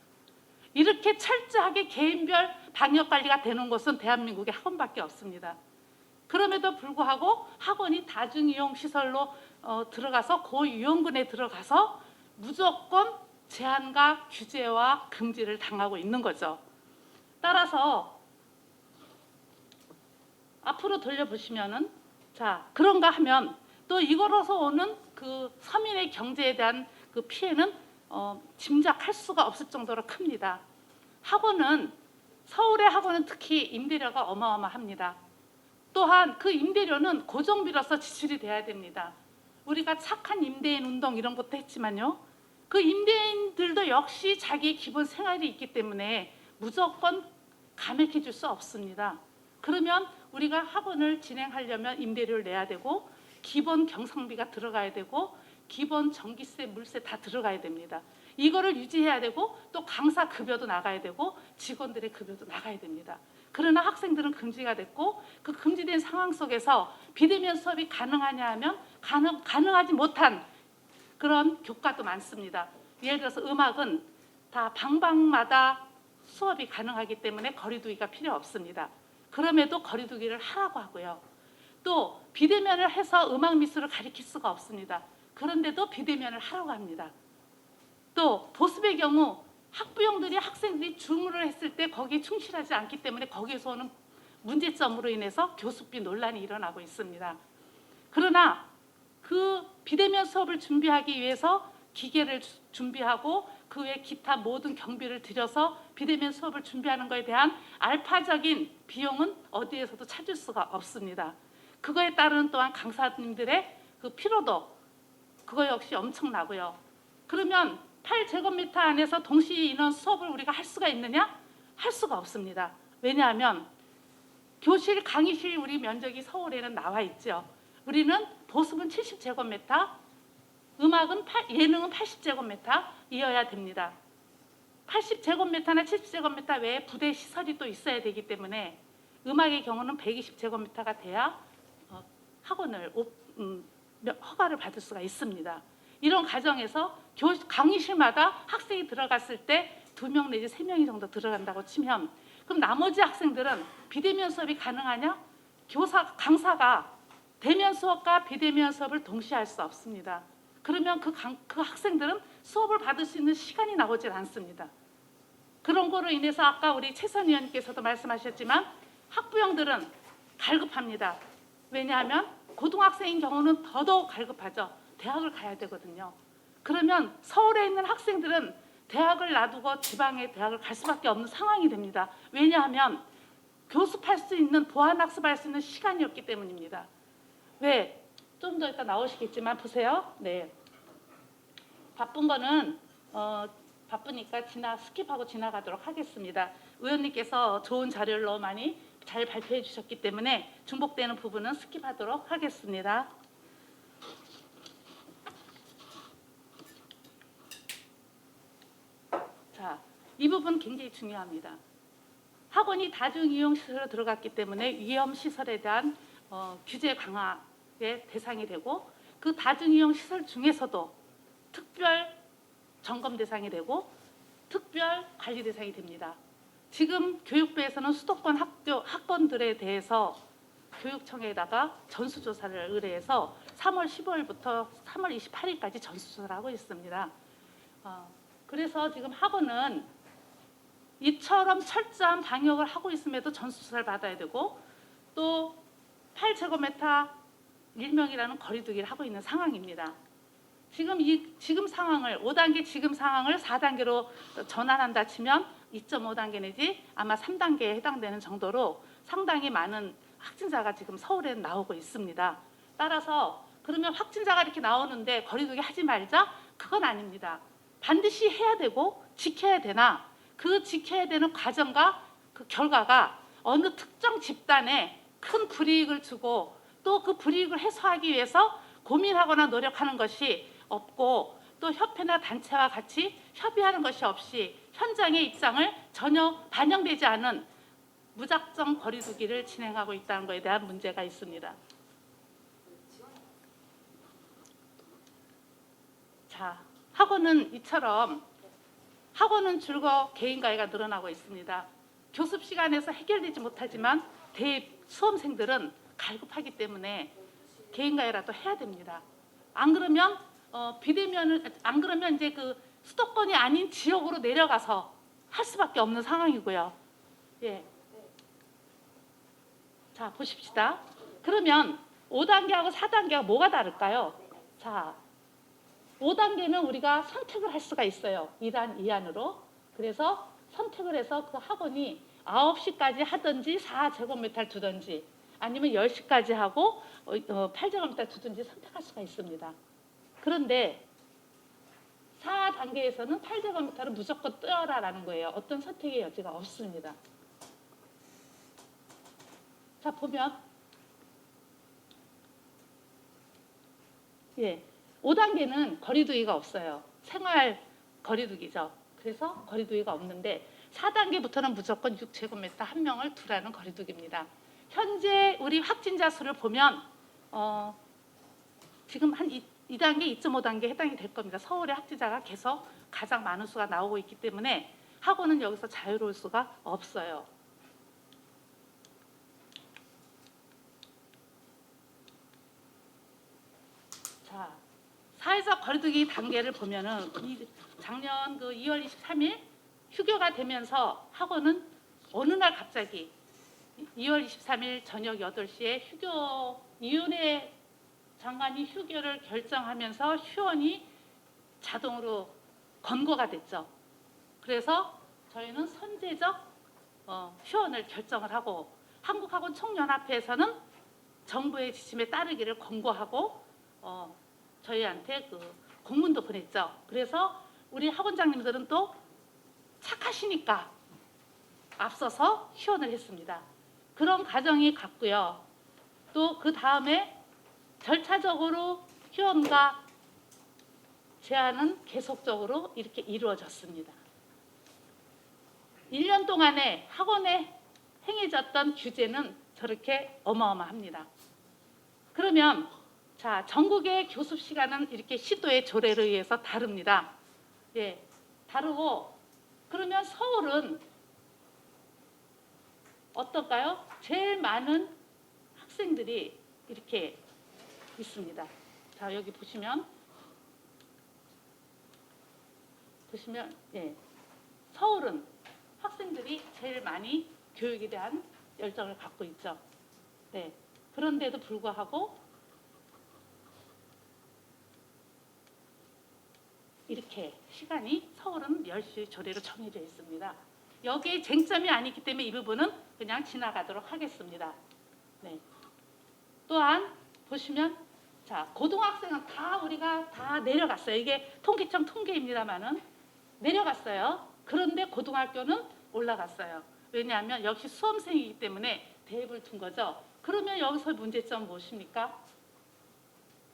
이렇게 철저하게 개인별 방역 관리가 되는 곳은 대한민국에 학원밖에 없습니다. 그럼에도 불구하고 학원이 다중이용 시설로 들어가서 고위험군에 들어가서 무조건 제한과 규제와 금지를 당하고 있는 거죠. 따라서 앞으로 돌려보시면은 자 그런가 하면 또 이거로서 오는 그 서민의 경제에 대한 그 피해는 짐작할 수가 없을 정도로 큽니다. 학원은 서울의 학원은 특히 임대료가 어마어마합니다. 또한 그 임대료는 고정비로서 지출이 돼야 됩니다. 우리가 착한 임대인 운동 이런 것도 했지만요. 그 임대인들도 역시 자기의 기본 생활이 있기 때문에 무조건 감액해 줄 수 없습니다. 그러면 우리가 학원을 진행하려면 임대료를 내야 되고 기본 경상비가 들어가야 되고 기본 전기세, 물세 다 들어가야 됩니다. 이거를 유지해야 되고 또 강사 급여도 나가야 되고 직원들의 급여도 나가야 됩니다. 그러나 학생들은 금지가 됐고 그 금지된 상황 속에서 비대면 수업이 가능하냐 하면 가능하지 못한 그런 교과도 많습니다. 예를 들어서 음악은 다 방방마다 수업이 가능하기 때문에 거리두기가 필요 없습니다. 그럼에도 거리두기를 하라고 하고요. 또 비대면을 해서 음악 미술을 가리킬 수가 없습니다. 그런데도 비대면을 하라고 합니다. 또 보습의 경우 학부형들이 학생들이 줌을 했을 때 거기에 충실하지 않기 때문에 거기에서 오는 문제점으로 인해서 교수비 논란이 일어나고 있습니다. 그러나 그 비대면 수업을 준비하기 위해서 기계를 준비하고 그 외 기타 모든 경비를 들여서 비대면 수업을 준비하는 것에 대한 알파적인 비용은 어디에서도 찾을 수가 없습니다. 그거에 따른 또한 강사님들의 그 피로도 그거 역시 엄청나고요. 그러면 8제곱미터 안에서 동시 인원 수업을 우리가 할 수가 있느냐? 할 수가 없습니다. 왜냐하면 교실, 강의실 우리 면적이 서울에는 나와 있죠. 우리는 보습은 70제곱미터, 음악은 예능은 80제곱미터이어야 됩니다. 80제곱미터나 70제곱미터 외에 부대 시설이 또 있어야 되기 때문에 음악의 경우는 120제곱미터가 돼야 학원을 허가를 받을 수가 있습니다. 이런 과정에서 강의실마다 학생이 들어갔을 때 2명 내지 3명이 정도 들어간다고 치면 그럼 나머지 학생들은 비대면 수업이 가능하냐? 강사가 대면 수업과 비대면 수업을 동시에 할 수 없습니다. 그러면 그 학생들은 수업을 받을 수 있는 시간이 나오질 않습니다. 그런 거로 인해서 아까 우리 최선 의원님께서도 말씀하셨지만 학부형들은 갈급합니다. 왜냐하면 고등학생인 경우는 더더욱 갈급하죠. 대학을 가야 되거든요. 그러면 서울에 있는 학생들은 대학을 놔두고 지방의 대학을 갈 수밖에 없는 상황이 됩니다. 왜냐하면 교습할 수 있는 보완학습할 수 있는 시간이 없기 때문입니다. 왜? 좀 더 이따 나오시겠지만 보세요. 네. 바쁜 거는 바쁘니까 스킵하고 지나가도록 하겠습니다. 의원님께서 좋은 자료를 너무 많이 잘 발표해 주셨기 때문에 중복되는 부분은 스킵하도록 하겠습니다. 자, 이 부분 굉장히 중요합니다. 학원이 다중이용시설로 들어갔기 때문에 위험시설에 대한 규제 강화의 대상이 되고 그 다중이용시설 중에서도 특별 점검 대상이 되고 특별 관리 대상이 됩니다. 지금 교육부에서는 수도권 학원들에 대해서 교육청에다가 전수조사를 의뢰해서 3월 15일부터 3월 28일까지 전수조사를 하고 있습니다. 그래서 지금 학원은 이처럼 철저한 방역을 하고 있음에도 전수조사를 받아야 되고 또 8제곱미터 1명이라는 거리두기를 하고 있는 상황입니다. 지금 상황을 5단계 지금 상황을 4단계로 전환한다 치면 2.5단계 내지 아마 3단계에 해당되는 정도로 상당히 많은 확진자가 지금 서울에 나오고 있습니다. 따라서 그러면 확진자가 이렇게 나오는데 거리두기 하지 말자? 그건 아닙니다. 반드시 해야 되고 지켜야 되나 그 지켜야 되는 과정과 그 결과가 어느 특정 집단에 큰 불이익을 주고 또 그 불이익을 해소하기 위해서 고민하거나 노력하는 것이 없고 또 협회나 단체와 같이 협의하는 것이 없이 현장의 입장을 전혀 반영되지 않은 무작정 거리두기를 진행하고 있다는 것에 대한 문제가 있습니다. 자, 학원은 이처럼 학원은 줄거 개인 과외가 늘어나고 있습니다. 교습 시간에서 해결되지 못하지만 대입 수험생들은 갈급하기 때문에 개인 과외라도 해야 됩니다. 안 그러면 안 그러면 이제 그 수도권이 아닌 지역으로 내려가서 할 수밖에 없는 상황이고요. 예. 자, 보십시다. 그러면 5단계하고 4단계가 뭐가 다를까요? 자, 5단계는 우리가 선택을 할 수가 있어요. 2단 2안으로. 그래서 선택을 해서 그 학원이 9시까지 하든지 4제곱미터를 두든지 아니면 10시까지 하고 8제곱미터를 두든지 선택할 수가 있습니다. 그런데 4단계에서는 8제곱미터를 무조건 떼어라라는 거예요. 어떤 선택의 여지가 없습니다. 자, 보면 5단계는 거리두기가 없어요. 생활 거리두기죠. 그래서 거리두기가 없는데 4단계부터는 무조건 6제곱미터 한 명을 두라는 거리두기입니다. 현재 우리 확진자 수를 보면 지금 한 2단계, 2.5단계 해당이 될 겁니다. 서울의 확진자가 계속 가장 많은 수가 나오고 있기 때문에 학원은 여기서 자유로울 수가 없어요. 사회적 거리두기 단계를 보면은 작년 그 2월 23일 휴교가 되면서 학원은 어느 날 갑자기 2월 23일 저녁 8시에 이은혜 장관이 휴교를 결정하면서 휴원이 자동으로 권고가 됐죠. 그래서 저희는 선제적 휴원을 결정을 하고 한국학원 총연합회에서는 정부의 지침에 따르기를 권고하고 저희한테 그 공문도 보냈죠. 그래서 우리 학원장님들은 또 착하시니까 앞서서 휴원을 했습니다. 그런 과정이 갔고요. 또 그 다음에 절차적으로 휴원과 제한은 계속적으로 이렇게 이루어졌습니다. 1년 동안에 학원에 행해졌던 규제는 저렇게 어마어마합니다. 그러면 자, 전국의 교습 시간은 이렇게 시도의 조례에 의해서 다릅니다. 예, 다르고 그러면 서울은 어떨까요? 제일 많은 학생들이 이렇게 있습니다. 자, 여기 보시면 예, 서울은 학생들이 제일 많이 교육에 대한 열정을 갖고 있죠. 네, 그런데도 불구하고 이렇게 시간이 서울은 10시 조례로 정해져 있습니다. 여기에 쟁점이 아니기 때문에 이 부분은 그냥 지나가도록 하겠습니다. 네. 또한 보시면 자, 고등학생은 우리가 다 내려갔어요. 이게 통계청 통계입니다만은 내려갔어요. 그런데 고등학교는 올라갔어요. 왜냐하면 역시 수험생이기 때문에 대입을 둔 거죠. 그러면 여기서 문제점 무엇입니까?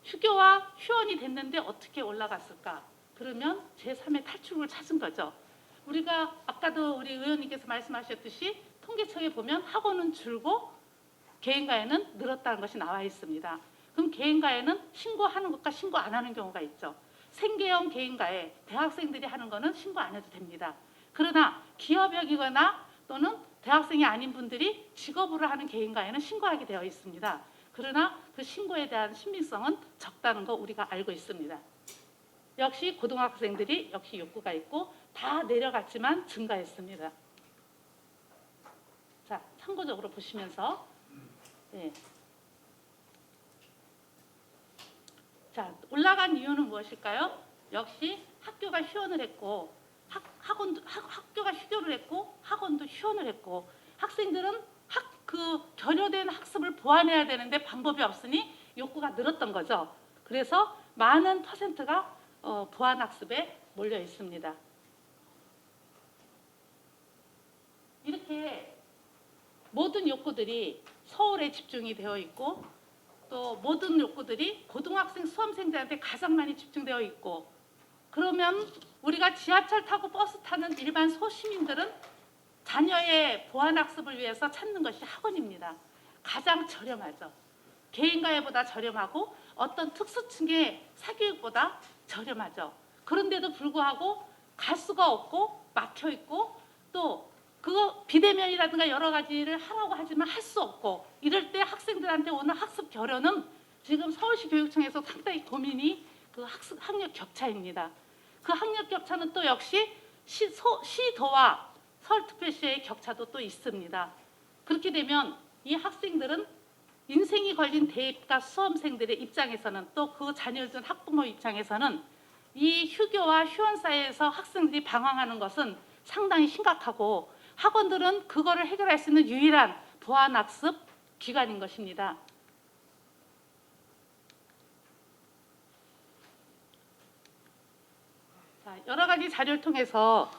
휴교와 휴원이 됐는데 어떻게 올라갔을까? 그러면 제3의 탈출구를 찾은 거죠. 우리가 아까도 우리 의원님께서 말씀하셨듯이 통계청에 보면 학원은 줄고 개인과외는 늘었다는 것이 나와 있습니다. 그럼 개인과외는 신고하는 것과 신고 안 하는 경우가 있죠. 생계형 개인과외, 대학생들이 하는 거는 신고 안 해도 됩니다. 그러나 기업형이거나 또는 대학생이 아닌 분들이 직업으로 하는 개인과외는 신고하게 되어 있습니다. 그러나 그 신고에 대한 신빙성은 적다는 거 우리가 알고 있습니다. 역시 고등학생들이 역시 욕구가 있고 다 내려갔지만 증가했습니다. 자, 참고적으로 보시면서 네. 자, 올라간 이유는 무엇일까요? 역시 학교가 휴원을 했고 학교가 휴교를 했고 학원도 휴원을 했고 학생들은 결여된 학습을 보완해야 되는데 방법이 없으니 욕구가 늘었던 거죠. 그래서 많은 퍼센트가 보완 학습에 몰려 있습니다. 이렇게 모든 욕구들이 서울에 집중이 되어 있고 또 모든 욕구들이 고등학생 수험생들한테 가장 많이 집중되어 있고 그러면 우리가 지하철 타고 버스 타는 일반 소시민들은 자녀의 보완학습을 위해서 찾는 것이 학원입니다. 가장 저렴하죠. 개인과외보다 저렴하고 어떤 특수층의 사교육보다 저렴하죠. 그런데도 불구하고 갈 수가 없고 막혀 있고 또 그거 비대면이라든가 여러 가지를 하라고 하지만 할 수 없고 이럴 때 학생들한테 오는 학습 결여는 지금 서울시 교육청에서 상당히 고민이 그 학력 격차입니다. 그 학력 격차는 또 역시 시도와 서울특별시의 격차도 또 있습니다. 그렇게 되면 이 학생들은 인생이 걸린 대입가 수험생들의 입장에서는 또 그 자녀를 둔 학부모 입장에서는 이 휴교와 휴원 사이에서 학생들이 방황하는 것은 상당히 심각하고 학원들은 그거를 해결할 수 있는 유일한 보완학습 기관인 것입니다. 자, 여러 가지 자료를 통해서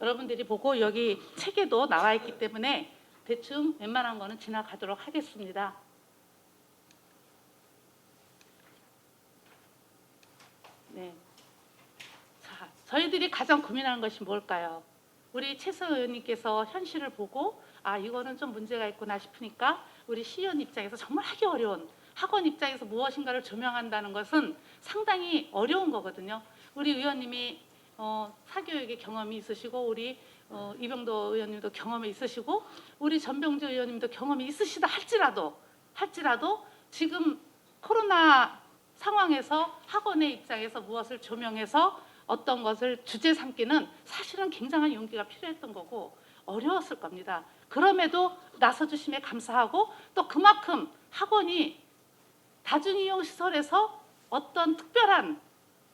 여러분들이 보고 여기 책에도 나와 있기 때문에 대충 웬만한 거는 지나가도록 하겠습니다. 네. 자, 저희들이 가장 고민하는 것이 뭘까요? 우리 최승 의원님께서 현실을 보고 이거는 좀 문제가 있구나 싶으니까 우리 시의원 입장에서 정말 하기 어려운 학원 입장에서 무엇인가를 조명한다는 것은 상당히 어려운 거거든요. 우리 의원님이 사교육에 경험이 있으시고 우리 이병도 의원님도 경험이 있으시고 우리 전병주 의원님도 경험이 있으시다 할지라도 지금 코로나 상황에서 학원의 입장에서 무엇을 조명해서 어떤 것을 주제 삼기는 사실은 굉장한 용기가 필요했던 거고 어려웠을 겁니다. 그럼에도 나서주심에 감사하고 또 그만큼 학원이 다중이용 시설에서 어떤 특별한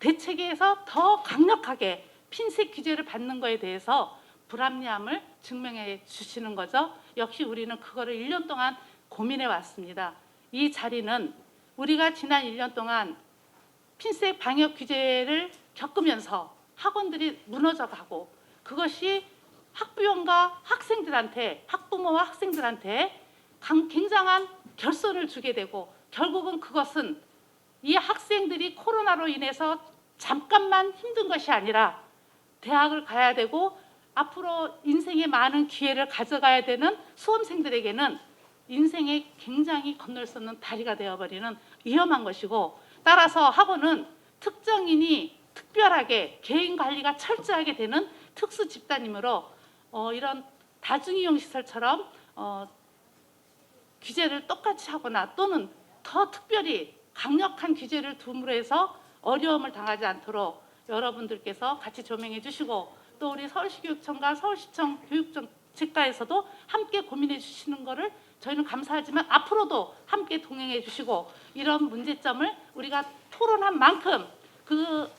대책에서 더 강력하게 핀셋 규제를 받는 거에 대해서 불합리함을 증명해 주시는 거죠. 역시 우리는 그거를 1년 동안 고민해 왔습니다. 이 자리는 우리가 지난 1년 동안 핀셋 방역 규제를 겪으면서 학원들이 무너져 가고 그것이 학부형과 학생들한테 학부모와 학생들한테 굉장한 결손을 주게 되고 결국은 그것은 이 학생들이 코로나로 인해서 잠깐만 힘든 것이 아니라 대학을 가야 되고 앞으로 인생에 많은 기회를 가져가야 되는 수험생들에게는 인생에 굉장히 건널 수 없는 다리가 되어버리는 위험한 것이고 따라서 학원은 특정인이 특별하게 개인 관리가 철저하게 되는 특수 집단이므로 이런 다중이용 시설처럼 규제를 똑같이 하거나 또는 더 특별히 강력한 규제를 둠으로 해서 어려움을 당하지 않도록 여러분들께서 같이 조명해 주시고 또 우리 서울시 교육청과 서울시청 교육정책과에서도 함께 고민해 주시는 것을 저희는 감사하지만 앞으로도 함께 동행해 주시고 이런 문제점을 우리가 토론한 만큼 그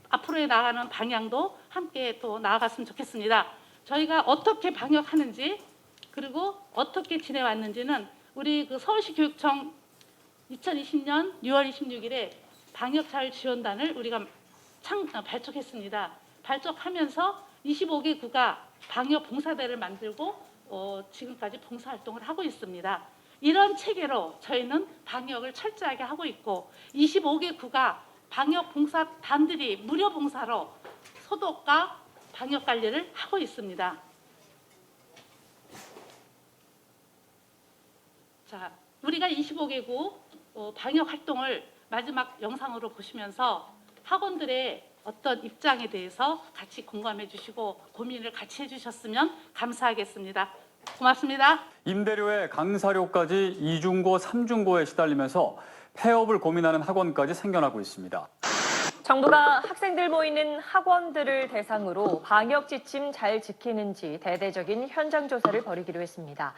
앞으로에 나가는 방향도 함께 또 나아갔으면 좋겠습니다. 저희가 어떻게 방역하는지 그리고 어떻게 지내왔는지는 우리 그 서울시 교육청 2020년 6월 26일에 방역자율지원단을 우리가 발족했습니다. 발족하면서 25개 구가 방역 봉사대를 만들고 지금까지 봉사활동을 하고 있습니다. 이런 체계로 저희는 방역을 철저하게 하고 있고 25개 구가 방역 봉사단들이 무료 봉사로 소독과 방역 관리를 하고 있습니다. 자, 우리가 25개국 방역 활동을 마지막 영상으로 보시면서 학원들의 어떤 입장에 대해서 같이 공감해 주시고 고민을 같이 해주셨으면 감사하겠습니다. 고맙습니다. 임대료에 강사료까지 이중고, 삼중고에 시달리면서 폐업을 고민하는 학원까지 생겨나고 있습니다. 정부가 학생들 모이는 학원들을 대상으로 방역 지침 잘 지키는지 대대적인 현장 조사를 벌이기로 했습니다.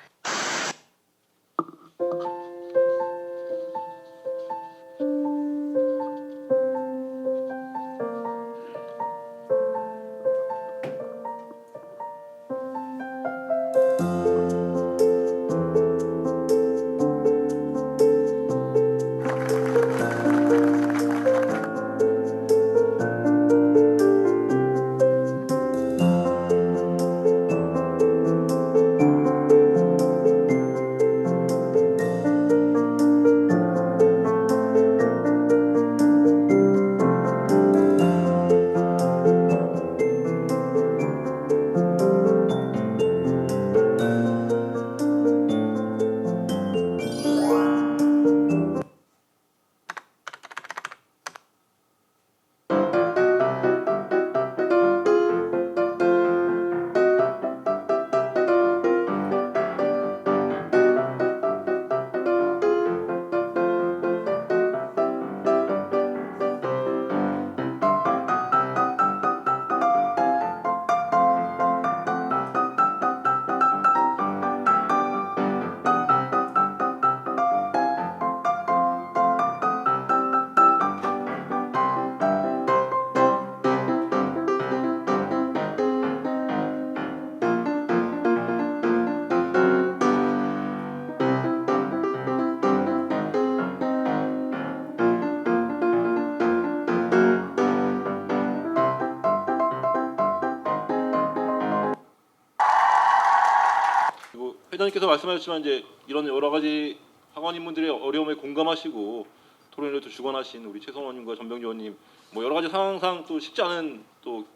회장님께서 말씀하셨지만 이제 이런 여러 가지 학원 인문들의 어려움에 공감하시고 토론회를 또 주관하신 우리 최선원님과 전병주 의원님 뭐 여러 가지 상황상 또 쉽지 않은 또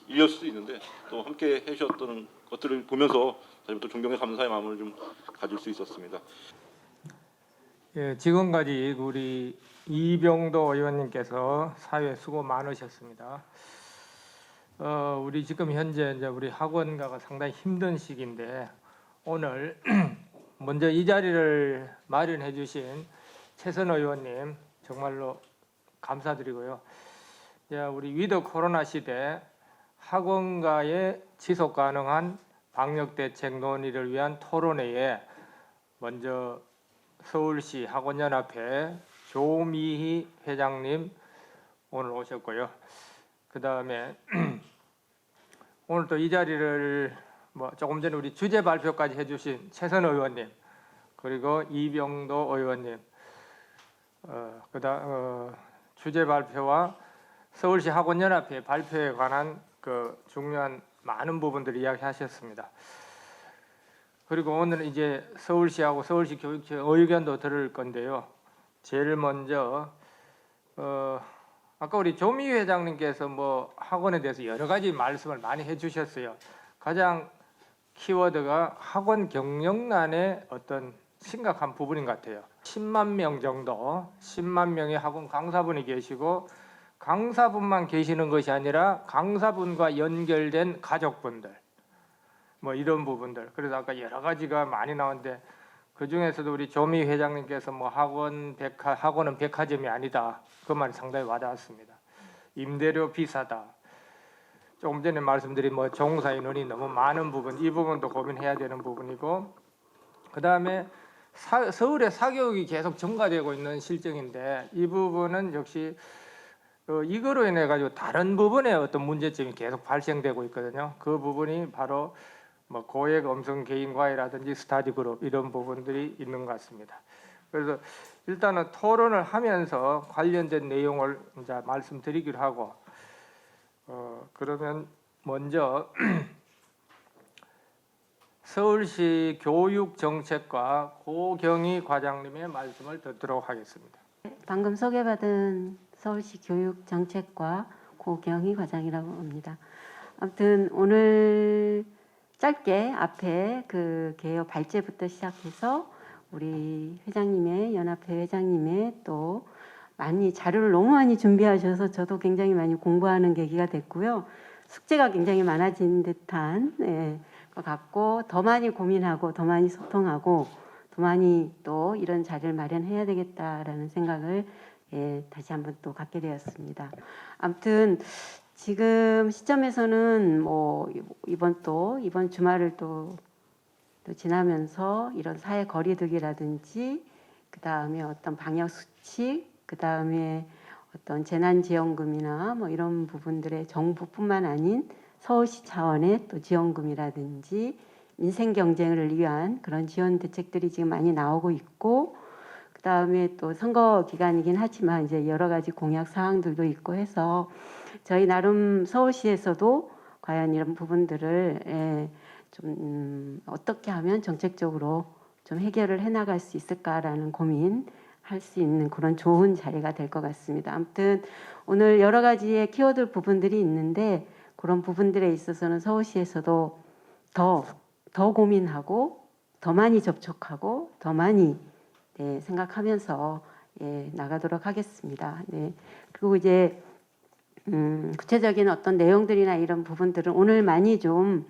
일일 수도 있는데 또 함께 해주셨던 것들을 보면서 다시 또 존경의 감사의 마음을 좀 가질 수 있었습니다. 예, 지금까지 우리 이병도 의원님께서 사회 수고 많으셨습니다. 우리 지금 현재 이제 우리 학원가가 상당히 힘든 시기인데 오늘 먼저 이 자리를 마련해 주신 최선 의원님 정말로 감사드리고요. 우리 위드 코로나 시대 학원가의 지속 가능한 방역 대책 논의를 위한 토론회에 먼저 서울시 학원연합회 조미희 회장님 오늘 오셨고요. 그 다음에 오늘 또 이 자리를 조금 전에 우리 주제 발표까지 해주신 최선 의원님 그리고 이병도 의원님 주제 발표와 서울시 학원연합회 발표에 관한 그 중요한 많은 부분들을 이야기하셨습니다. 그리고 오늘 이제 서울시하고 서울시 교육청 의견도 들을 건데요. 제일 먼저 아까 우리 조미 회장님께서 학원에 대해서 여러 가지 말씀을 많이 해주셨어요. 가장 키워드가 학원 경영난의 어떤 심각한 부분인 것 같아요. 10만 명 정도, 10만 명의 학원 강사분이 계시고 강사분만 계시는 것이 아니라 강사분과 연결된 가족분들 이런 부분들. 그래서 아까 여러 가지가 많이 나오는데 그 중에서도 우리 조미 회장님께서 학원은 백화점이 아니다. 그 말이 상당히 와닿았습니다. 임대료 비싸다. 조금 전에 말씀드린 종사 인원이 너무 많은 부분, 이 부분도 고민해야 되는 부분이고, 그 다음에 서울의 사교육이 계속 증가되고 있는 실정인데 이 부분은 역시 이거로 인해 가지고 다른 부분에 어떤 문제점이 계속 발생되고 있거든요. 그 부분이 바로 고액 음성 개인 과외라든지 스터디 그룹 이런 부분들이 있는 것 같습니다. 그래서 일단은 토론을 하면서 관련된 내용을 이제 말씀드리기로 하고 그러면 먼저 서울시 교육정책과 고경희 과장님의 말씀을 듣도록 하겠습니다. 방금 소개받은 서울시 교육정책과 고경희 과장이라고 합니다. 아무튼 오늘 짧게 앞에 그 개요 발제부터 시작해서 우리 회장님의 연합회 회장님의 또 많이 자료를 너무 많이 준비하셔서 저도 굉장히 많이 공부하는 계기가 됐고요. 숙제가 굉장히 많아진 듯한 것 같고 더 많이 고민하고 더 많이 소통하고 더 많이 또 이런 자리를 마련해야 되겠다라는 생각을 다시 한번 또 갖게 되었습니다. 아무튼 지금 시점에서는 이번 주말을 또 지나면서 이런 사회 거리두기라든지 그 다음에 어떤 방역 수칙, 그 다음에 어떤 재난지원금이나 이런 부분들의 정부뿐만 아닌 서울시 차원의 또 지원금이라든지 민생 경쟁을 위한 그런 지원 대책들이 지금 많이 나오고 있고, 그 다음에 또 선거 기간이긴 하지만 이제 여러 가지 공약 사항들도 있고 해서 저희 나름 서울시에서도 과연 이런 부분들을 좀 어떻게 하면 정책적으로 좀 해결을 해나갈 수 있을까라는 고민할 수 있는 그런 좋은 자리가 될 것 같습니다. 아무튼 오늘 여러 가지의 키워드 부분들이 있는데 그런 부분들에 있어서는 서울시에서도 더 고민하고 더 많이 접촉하고 더 많이 생각하면서 나가도록 하겠습니다. 그리고 이제 구체적인 어떤 내용들이나 이런 부분들은 오늘 많이 좀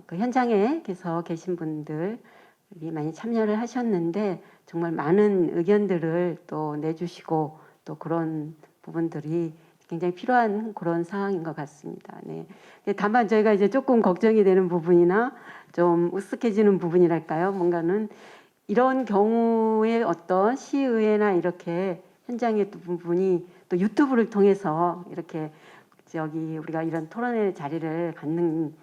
그 현장에서 계신 분들이 많이 참여를 하셨는데 정말 많은 의견들을 또 내주시고 또 그런 부분들이 굉장히 필요한 그런 상황인 것 같습니다. 다만 저희가 이제 조금 걱정이 되는 부분이나 좀 으쓱해지는 부분이랄까요? 뭔가는 이런 경우에 어떤 시의회나 이렇게 현장의 부분이 또 유튜브를 통해서 이렇게 우리가 이런 토론회 자리를 갖는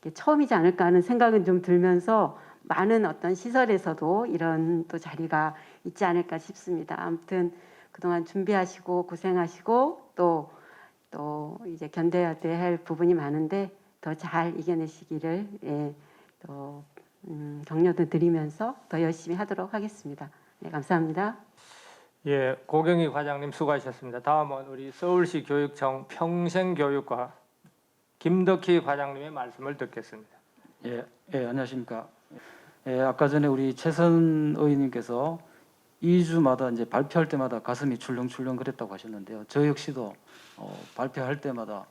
게 처음이지 않을까 하는 생각은 좀 들면서 많은 어떤 시설에서도 이런 또 자리가 있지 않을까 싶습니다. 아무튼 그동안 준비하시고 고생하시고 또 이제 견뎌야 할 부분이 많은데 더 잘 이겨내시기를 또 격려도 드리면서 더 열심히 하도록 하겠습니다. 감사합니다. 고경희 과장님 수고하셨습니다. 다음은 우리 서울시 교육청 평생교육과 김덕희 과장님의 말씀을 듣겠습니다. 안녕하십니까. 아까 전에 우리 최선 의원님께서 2주마다 이제 발표할 때마다 가슴이 출렁출렁 그랬다고 하셨는데요. 저 역시도 발표할 때마다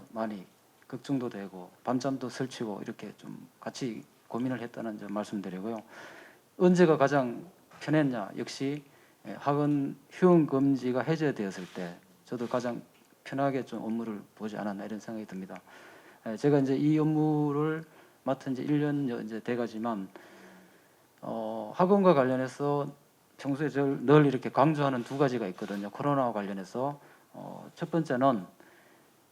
많이 걱정도 되고 밤잠도 설치고 이렇게 좀 같이 고민을 했다는 점 말씀드리고요. 언제가 가장 편했냐? 역시 학원 휴원 금지가 해제되었을 때 저도 가장 편하게 좀 업무를 보지 않았나 이런 생각이 듭니다. 제가 이제 이 업무를 맡은 지 1년 이제 돼가지만 학원과 관련해서 평소에 늘 이렇게 강조하는 두 가지가 있거든요. 코로나와 관련해서 첫 번째는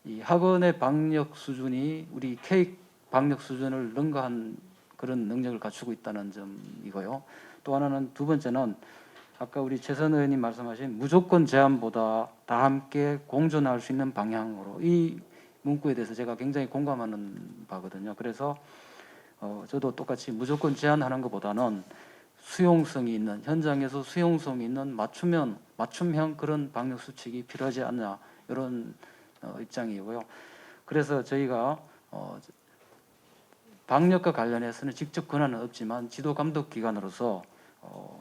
이 학원의 방역 수준이 우리 K 방역 수준을 능가한 그런 능력을 갖추고 있다는 점이고요. 또 하나는 두 번째는 아까 우리 최선 의원님 말씀하신 무조건 제한보다 다 함께 공존할 수 있는 방향으로 이 문구에 대해서 제가 굉장히 공감하는 바거든요. 그래서 저도 똑같이 무조건 제한하는 것보다는 수용성이 있는 현장에서 수용성이 있는 맞춤형 그런 방역 수칙이 필요하지 않냐 이런 입장이고요. 그래서 저희가 방역과 관련해서는 직접 권한은 없지만 지도 감독 기관으로서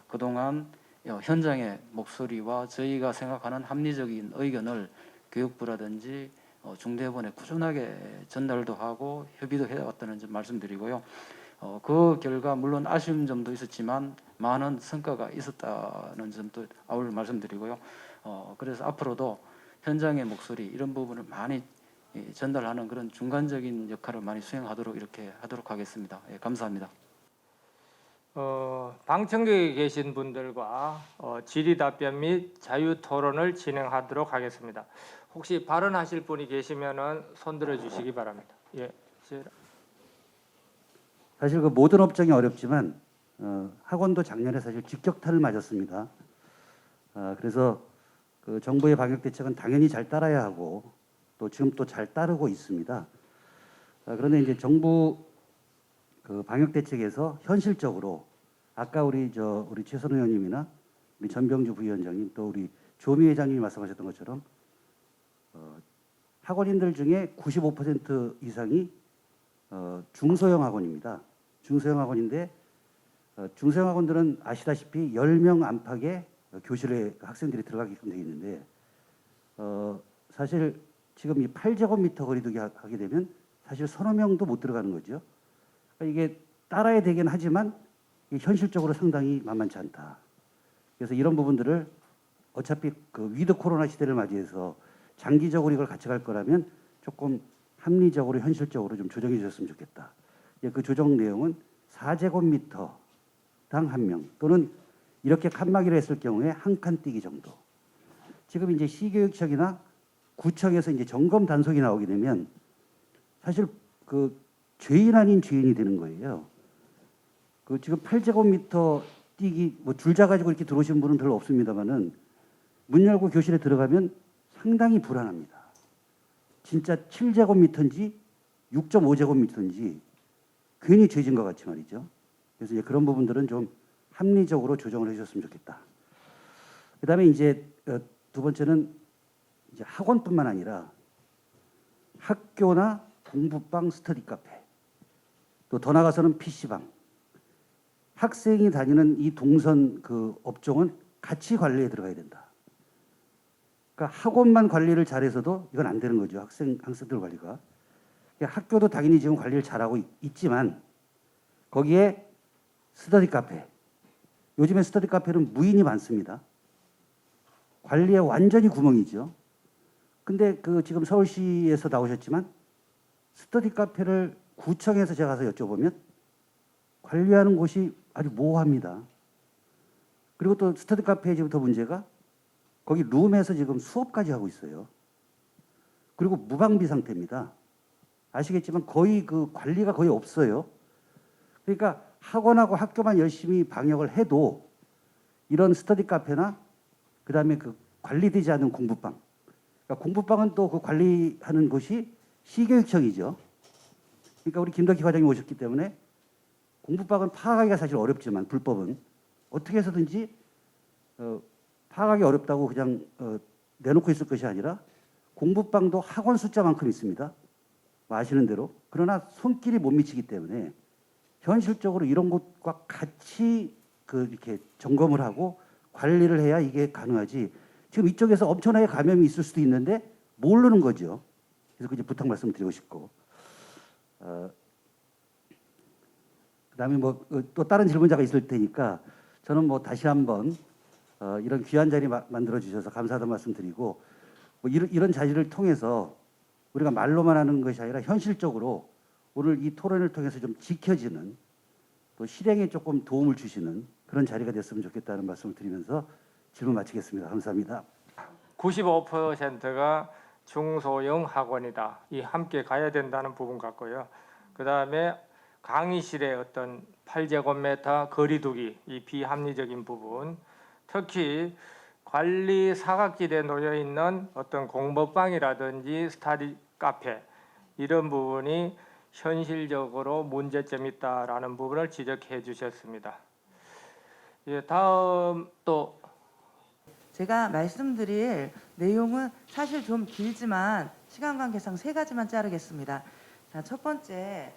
그동안 현장의 목소리와 저희가 생각하는 합리적인 의견을 교육부라든지 중대본에 꾸준하게 전달도 하고 협의도 해왔다는 점 말씀드리고요. 그 결과 물론 아쉬운 점도 있었지만 많은 성과가 있었다는 점도 아울러 말씀드리고요. 그래서 앞으로도 현장의 목소리 이런 부분을 많이 전달하는 그런 중간적인 역할을 많이 수행하도록 이렇게 하도록 하겠습니다. 예, 감사합니다. 방청객에 계신 분들과 질의답변 및 자유토론을 진행하도록 하겠습니다. 혹시 발언하실 분이 계시면은 손 들어주시기 바랍니다. 예, 사실 그 모든 업종이 어렵지만 학원도 작년에 사실 직격탄을 맞았습니다. 그래서 그 정부의 방역 대책은 당연히 잘 따라야 하고 또 지금 또 잘 따르고 있습니다. 그런데 이제 정부 그 방역 대책에서 현실적으로 아까 우리 최선 의원님이나 우리 전병주 부위원장님 또 우리 조미 회장님이 말씀하셨던 것처럼 학원인들 중에 95% 이상이 중소형 학원입니다. 중소형 학원인데 중소형 학원들은 아시다시피 10명 안팎의 교실에 학생들이 들어가게끔 되어 있는데 사실 지금 이 8제곱미터 거리두기 하게 되면 사실 서너 명도 못 들어가는 거죠. 그러니까 이게 따라야 되긴 하지만 현실적으로 상당히 만만치 않다. 그래서 이런 부분들을 어차피 그 위드 코로나 시대를 맞이해서 장기적으로 이걸 같이 갈 거라면 조금 합리적으로 현실적으로 좀 조정해 주셨으면 좋겠다. 그 조정 내용은 4제곱미터당 1명 또는 이렇게 칸막이를 했을 경우에 한 칸 뛰기 정도. 지금 이제 시교육청이나 구청에서 이제 점검 단속이 나오게 되면 사실 그 죄인 아닌 죄인이 되는 거예요. 그 지금 8제곱미터 뛰기 뭐 줄자 가지고 이렇게 들어오신 분은 별로 없습니다만은 문 열고 교실에 들어가면 상당히 불안합니다. 진짜 7제곱미터인지 6.5제곱미터인지 괜히 죄진 것 같이 말이죠. 그래서 이제 그런 부분들은 좀 합리적으로 조정을 해주셨으면 좋겠다. 그다음에 이제 두 번째는 이제 학원뿐만 아니라 학교나 공부방, 스터디 카페, 또 더 나가서는 PC방, 학생이 다니는 이 동선 그 업종은 같이 관리에 들어가야 된다. 그러니까 학원만 관리를 잘해서도 이건 안 되는 거죠. 학생들 관리가. 그러니까 학교도 당연히 지금 관리를 잘하고 있지만 거기에 스터디 카페, 요즘에 스터디 카페는 무인이 많습니다. 관리에 완전히 구멍이죠. 근데 그 지금 서울시에서 나오셨지만 스터디 카페를 구청에서 제가 가서 여쭤보면 관리하는 곳이 아주 모호합니다. 그리고 또 스터디 카페에 지금 더 문제가 거기 룸에서 지금 수업까지 하고 있어요. 그리고 무방비 상태입니다. 아시겠지만 거의 그 관리가 거의 없어요. 그러니까 학원하고 학교만 열심히 방역을 해도 이런 스터디 카페나 그다음에 그 관리되지 않은 공부방, 그러니까 공부방은 또 그 관리하는 곳이 시교육청이죠. 그러니까 우리 김덕희 과장님 오셨기 때문에 공부방은 파악하기가 사실 어렵지만 불법은 어떻게 해서든지 파악하기 어렵다고 그냥 내놓고 있을 것이 아니라 공부방도 학원 숫자만큼 있습니다. 뭐 아시는 대로. 그러나 손길이 못 미치기 때문에 현실적으로 이런 곳과 같이 이렇게 점검을 하고 관리를 해야 이게 가능하지. 지금 이쪽에서 엄청나게 감염이 있을 수도 있는데 모르는 거죠. 그래서 이제 부탁 말씀드리고 싶고. 그다음에 뭐 또 다른 질문자가 있을 테니까 저는 뭐 다시 한번 이런 귀한 자리 만들어 주셔서 감사하다는 말씀드리고 뭐 이런 자리를 통해서 우리가 말로만 하는 것이 아니라 현실적으로 오늘 이 토론을 통해서 좀 지켜지는 또 실행에 조금 도움을 주시는 그런 자리가 됐으면 좋겠다는 말씀을 드리면서 질문 마치겠습니다. 감사합니다. 95%가 중소형 학원이다. 이 함께 가야 된다는 부분 같고요. 그다음에 강의실의 어떤 8제곱미터 거리두기 이 비합리적인 부분, 특히 관리 사각지대에 놓여 있는 어떤 공부방이라든지 스터디 카페 이런 부분이 현실적으로 문제점이 있다라는 부분을 지적해 주셨습니다. 예, 다음 또 제가 말씀드릴 내용은 사실 좀 길지만 시간 관계상 3가지만 자르겠습니다. 자, 첫 번째,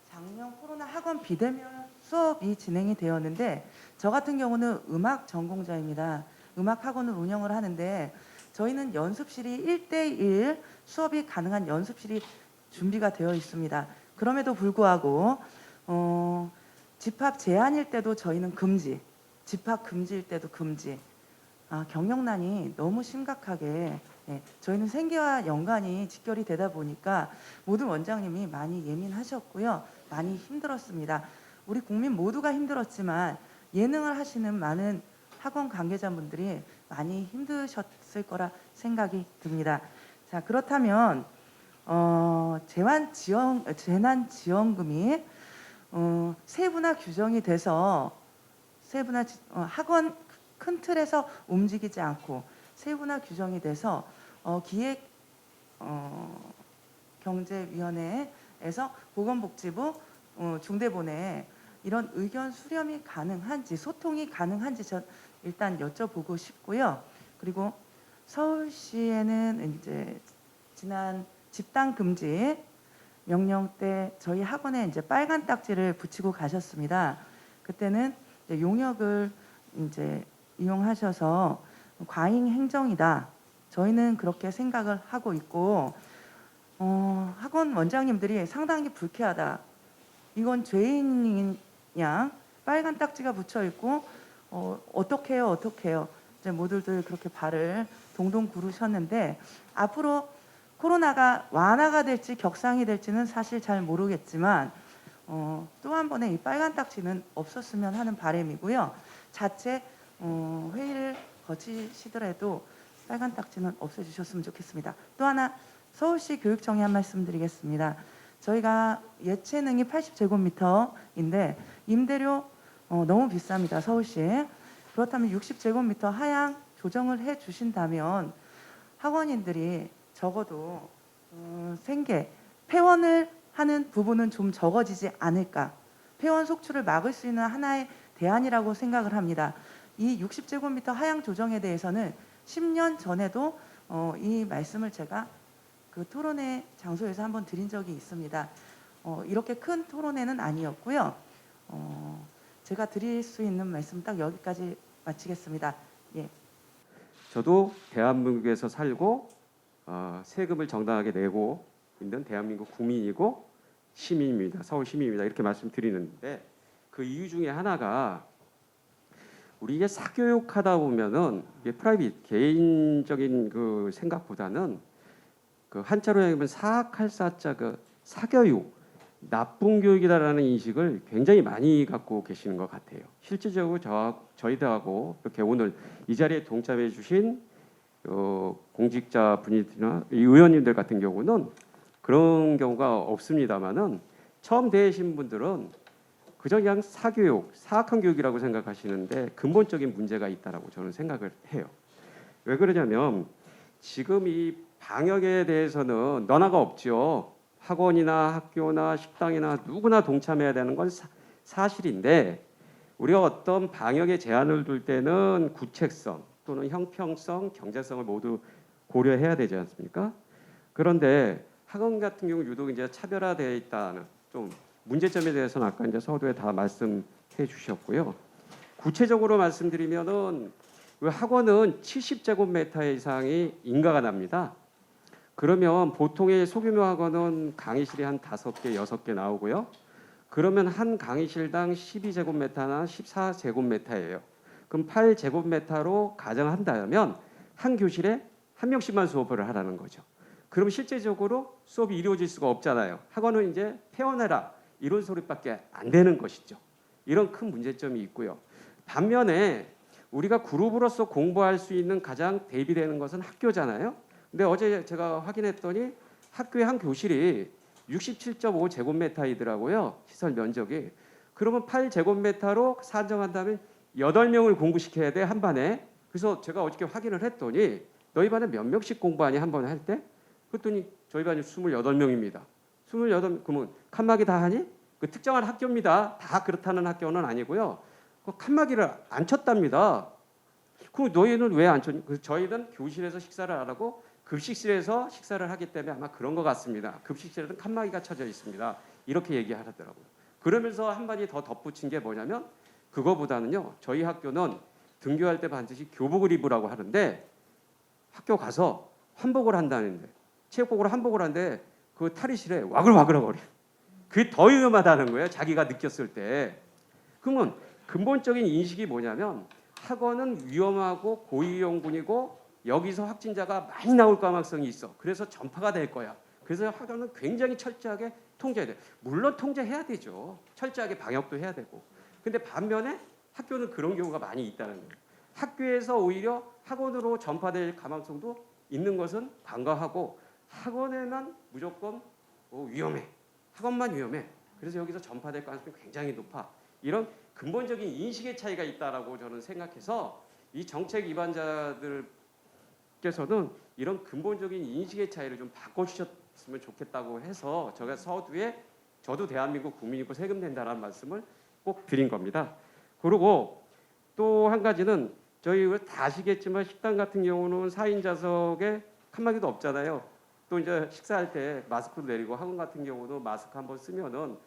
작년 코로나 학원 비대면 수업이 진행이 되었는데 저 같은 경우는 음악 전공자입니다. 음악 학원을 운영을 하는데 저희는 연습실이 1대1 수업이 가능한 연습실이 준비가 되어 있습니다. 그럼에도 불구하고 집합 제한일 때도 저희는 금지, 집합 금지일 때도 금지. 경영난이 너무 심각하게 저희는 생계와 연관이 직결이 되다 보니까 모든 원장님이 많이 예민하셨고요. 많이 힘들었습니다. 우리 국민 모두가 힘들었지만 예능을 하시는 많은 학원 관계자분들이 많이 힘드셨을 거라 생각이 듭니다. 자, 그렇다면 재난지원금이 세분화 규정이 돼서 학원 큰 틀에서 움직이지 않고 세분화 규정이 돼서 경제위원회에서 보건복지부 중대본에 이런 의견 수렴이 가능한지 소통이 가능한지 전 일단 여쭤보고 싶고요. 그리고 서울시에는 이제 지난 집단 금지 명령 때 저희 학원에 이제 빨간 딱지를 붙이고 가셨습니다. 그때는 이제 용역을 이제 이용하셔서 과잉 행정이다. 저희는 그렇게 생각을 하고 있고 학원 원장님들이 상당히 불쾌하다. 이건 죄인 양 빨간 딱지가 붙여 있고 어떻게 해요? 이제 모두들 그렇게 발을 동동 구르셨는데 앞으로 코로나가 완화가 될지 격상이 될지는 사실 잘 모르겠지만 또 한 번의 이 빨간 딱지는 없었으면 하는 바람이고요. 자체 회의를 거치시더라도 빨간 딱지는 없애주셨으면 좋겠습니다. 또 하나 서울시 교육청에 한 말씀 드리겠습니다. 저희가 예체능이 80제곱미터인데 임대료 너무 비쌉니다. 서울시에. 그렇다면 60제곱미터 하향 조정을 해 주신다면 학원인들이 적어도 폐원을 하는 부분은 좀 적어지지 않을까. 폐원 속출을 막을 수 있는 하나의 대안이라고 생각을 합니다. 이 60제곱미터 하향 조정에 대해서는 10년 전에도 이 말씀을 제가 그 토론회 장소에서 한번 드린 적이 있습니다. 이렇게 큰 토론회는 아니었고요. 제가 드릴 수 있는 말씀 딱 여기까지 마치겠습니다. 예. 저도 대한민국에서 살고 세금을 정당하게 내고 있는 대한민국 국민이고 시민입니다. 서울 시민입니다. 이렇게 말씀드리는데 그 이유 중에 하나가 우리 이게 사교육하다 보면은 이게 프라이빗 개인적인 그 생각보다는 그 한자로 얘기하면 사학할 사자 그 사교육 나쁜 교육이다라는 인식을 굉장히 많이 갖고 계시는 것 같아요. 실질적으로 저희들하고 이렇게 오늘 이 자리에 동참해 주신 공직자 분이나 의원님들 같은 경우는 그런 경우가 없습니다만은 처음 대하신 분들은 그저 그냥 사교육, 사악한 교육이라고 생각하시는데 근본적인 문제가 있다라고 저는 생각을 해요. 왜 그러냐면 지금 이 방역에 대해서는 너나가 없죠. 학원이나 학교나 식당이나 누구나 동참해야 되는 건 사실인데 우리가 어떤 방역에 제한을 둘 때는 구체성 또는 형평성, 경제성을 모두 고려해야 되지 않습니까? 그런데 학원 같은 경우 유독 이제 차별화되어 있다는 좀 문제점에 대해서는 아까 이제 서두에 다 말씀해 주셨고요. 구체적으로 말씀드리면은 학원은 70제곱미터 이상이 인가가 납니다. 그러면 보통의 소규모 학원은 강의실이 한 5개, 6개 나오고요. 그러면 한 강의실당 12제곱미터나 14제곱미터예요. 그럼 8제곱미터로 가정한다면 한 교실에 한 명씩만 수업을 하라는 거죠. 그럼 실제적으로 수업이 이루어질 수가 없잖아요. 학원은 이제 폐원해라 이런 소리밖에 안 되는 것이죠. 이런 큰 문제점이 있고요. 반면에 우리가 그룹으로서 공부할 수 있는 가장 대비되는 것은 학교잖아요. 근데 어제 제가 확인했더니 학교의 한 교실이 67.5제곱미터이더라고요. 시설 면적이. 그러면 8제곱미터로 산정한다면 8명을 공부시켜야 돼, 한 반에. 그래서 제가 어저께 확인을 했더니 너희 반에 몇 명씩 공부하니 한 번에 할 때? 그랬더니 저희 반이 28명입니다. 28명 그러면 칸막이 다 하니? 그 특정한 학교입니다. 다 그렇다는 학교는 아니고요. 그 칸막이를 안 쳤답니다. 그럼 너희는 왜 안 쳤니? 저희는 교실에서 식사를 안 하고 급식실에서 식사를 하기 때문에 아마 그런 것 같습니다. 급식실에는 칸막이가 쳐져 있습니다. 이렇게 얘기하더라고요. 그러면서 한 마디 더 덧붙인 게 뭐냐면 그거보다는요. 저희 학교는 등교할 때 반드시 교복을 입으라고 하는데 학교 가서 한복을 한다는데 체육복으로 한복을 하는데 그 탈의실에 와글와글거려요. 그게 더 위험하다는 거예요. 자기가 느꼈을 때. 그러면 근본적인 인식이 뭐냐면 학원은 위험하고 고위험군이고 여기서 확진자가 많이 나올 가능성이 있어. 그래서 전파가 될 거야. 그래서 학원은 굉장히 철저하게 통제해야 돼. 물론 통제해야 되죠. 철저하게 방역도 해야 되고. 근데 반면에 학교는 그런 경우가 많이 있다는 거예요. 학교에서 오히려 학원으로 전파될 가능성도 있는 것은 간과하고 학원에만 무조건 위험해. 학원만 위험해. 그래서 여기서 전파될 가능성이 굉장히 높아. 이런 근본적인 인식의 차이가 있다라고 저는 생각해서 이 정책 위반자들께서는 이런 근본적인 인식의 차이를 좀 바꿔주셨으면 좋겠다고 해서 제가 서두에 저도 대한민국 국민이고 세금 낸다라는 말씀을 꼭 드린 겁니다. 그리고 또 한 가지는 저희 다 아시겠지만 식당 같은 경우는 4인 좌석에 칸막이도 없잖아요. 또 이제 식사할 때 마스크도 내리고 학원 같은 경우도 마스크 한번 쓰면은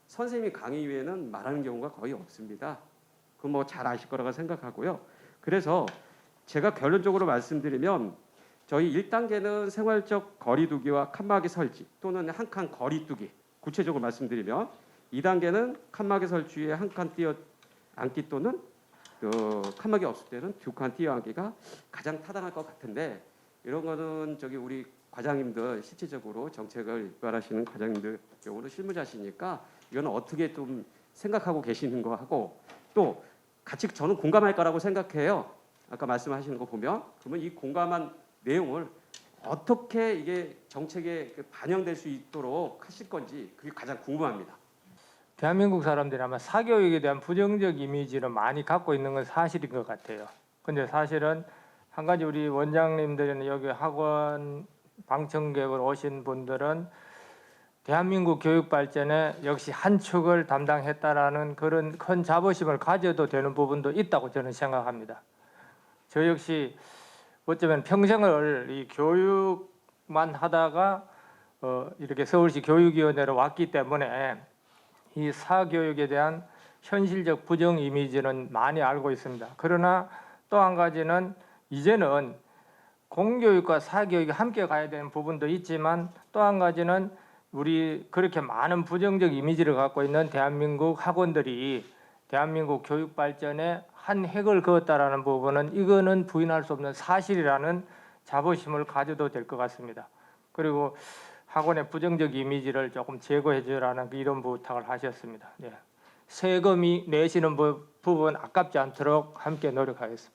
선생님이 강의 외에는 말하는 경우가 거의 없습니다. 그건 뭐 잘 아실 거라고 생각하고요. 그래서 제가 결론적으로 말씀드리면 저희 1단계는 생활적 거리두기와 칸막이 설치 또는 한 칸 거리두기 구체적으로 말씀드리면 2단계는 칸막이 설치에 한 칸 띄어 앉기 또는 칸막이 없을 때는 2칸 띄어 앉기가 가장 타당할 것 같은데 이런 거는 저기 우리 과장님들 실질적으로 정책을 입발하시는 과장님들 경우는 실무자시니까 이거는 어떻게 좀 생각하고 계시는 거 하고 또 같이 저는 공감할 거라고 생각해요. 아까 말씀하시는 거 보면 그러면 이 공감한 내용을 어떻게 이게 정책에 반영될 수 있도록 하실 건지 그게 가장 궁금합니다. 대한민국 사람들이 아마 사교육에 대한 부정적 이미지를 많이 갖고 있는 건 사실인 것 같아요. 근데 사실은 한 가지 우리 원장님들은 여기 학원 방청객으로 오신 분들은 대한민국 교육 발전에 역시 한 축을 담당했다라는 그런 큰 자부심을 가져도 되는 부분도 있다고 저는 생각합니다. 저 역시 어쩌면 평생을 이 교육만 하다가 이렇게 서울시 교육위원회로 왔기 때문에 이 사교육에 대한 현실적 부정 이미지는 많이 알고 있습니다. 그러나 또 한 가지는 이제는 공교육과 사교육이 함께 가야 되는 부분도 있지만 또 한 가지는 우리 그렇게 많은 부정적 이미지를 갖고 있는 대한민국 학원들이 대한민국 교육 발전에 한 획을 그었다라는 부분은 이거는 부인할 수 없는 사실이라는 자부심을 가져도 될 것 같습니다. 그리고 학원의 부정적 이미지를 조금 제거해 주라는 이런 부탁을 하셨습니다. 네. 세금이 내시는 부분 아깝지 않도록 함께 노력하겠습니다.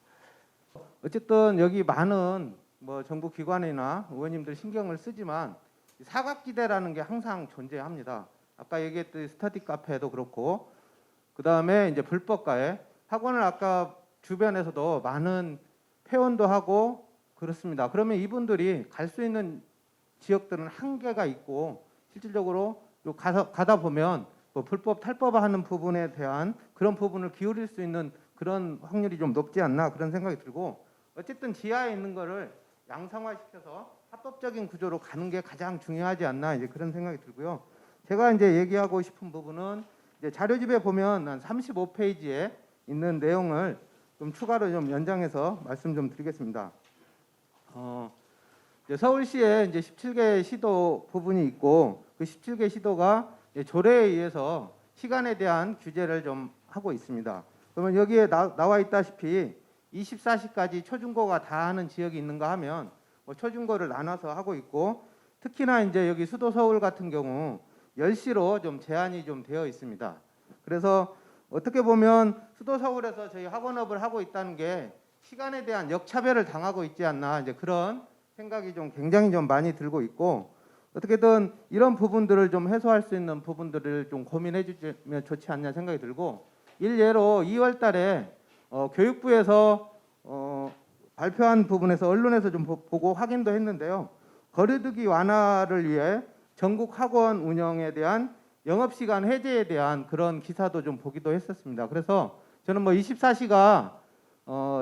어쨌든 여기 많은 뭐 정부 기관이나 의원님들 신경을 쓰지만 사각지대라는 게 항상 존재합니다. 아까 얘기했던 스터디 카페도 그렇고 그 다음에 이제 불법가에 학원을 아까 주변에서도 많은 폐원도 하고 그렇습니다. 그러면 이분들이 갈 수 있는 지역들은 한계가 있고 실질적으로 가다 보면 뭐 불법 탈법하는 부분에 대한 그런 부분을 기울일 수 있는 그런 확률이 좀 높지 않나 그런 생각이 들고 어쨌든 지하에 있는 거를 양성화시켜서 합법적인 구조로 가는 게 가장 중요하지 않나 이제 그런 생각이 들고요. 제가 이제 얘기하고 싶은 부분은 이제 자료집에 보면 한 35페이지에 있는 내용을 좀 추가로 좀 연장해서 말씀 좀 드리겠습니다. 이제 서울시에 이제 17개 시도 부분이 있고 그 17개 시도가 조례에 의해서 시간에 대한 규제를 좀 하고 있습니다. 그러면 여기에 나와 있다시피 24시까지 초중고가 다 하는 지역이 있는가 하면 뭐 초중고를 나눠서 하고 있고, 특히나 이제 여기 수도 서울 같은 경우 10시로 좀 제한이 좀 되어 있습니다. 그래서 어떻게 보면 수도 서울에서 저희 학원업을 하고 있다는 게 시간에 대한 역차별을 당하고 있지 않나, 이제 그런 생각이 좀 굉장히 좀 많이 들고 있고, 어떻게든 이런 부분들을 좀 해소할 수 있는 부분들을 좀 고민해 주시면 좋지 않냐 생각이 들고, 일례로 2월 달에 교육부에서 발표한 부분에서 언론에서 좀 보고 확인도 했는데요. 거리두기 완화를 위해 전국 학원 운영에 대한 영업시간 해제에 대한 그런 기사도 좀 보기도 했었습니다. 그래서 저는 뭐 24시가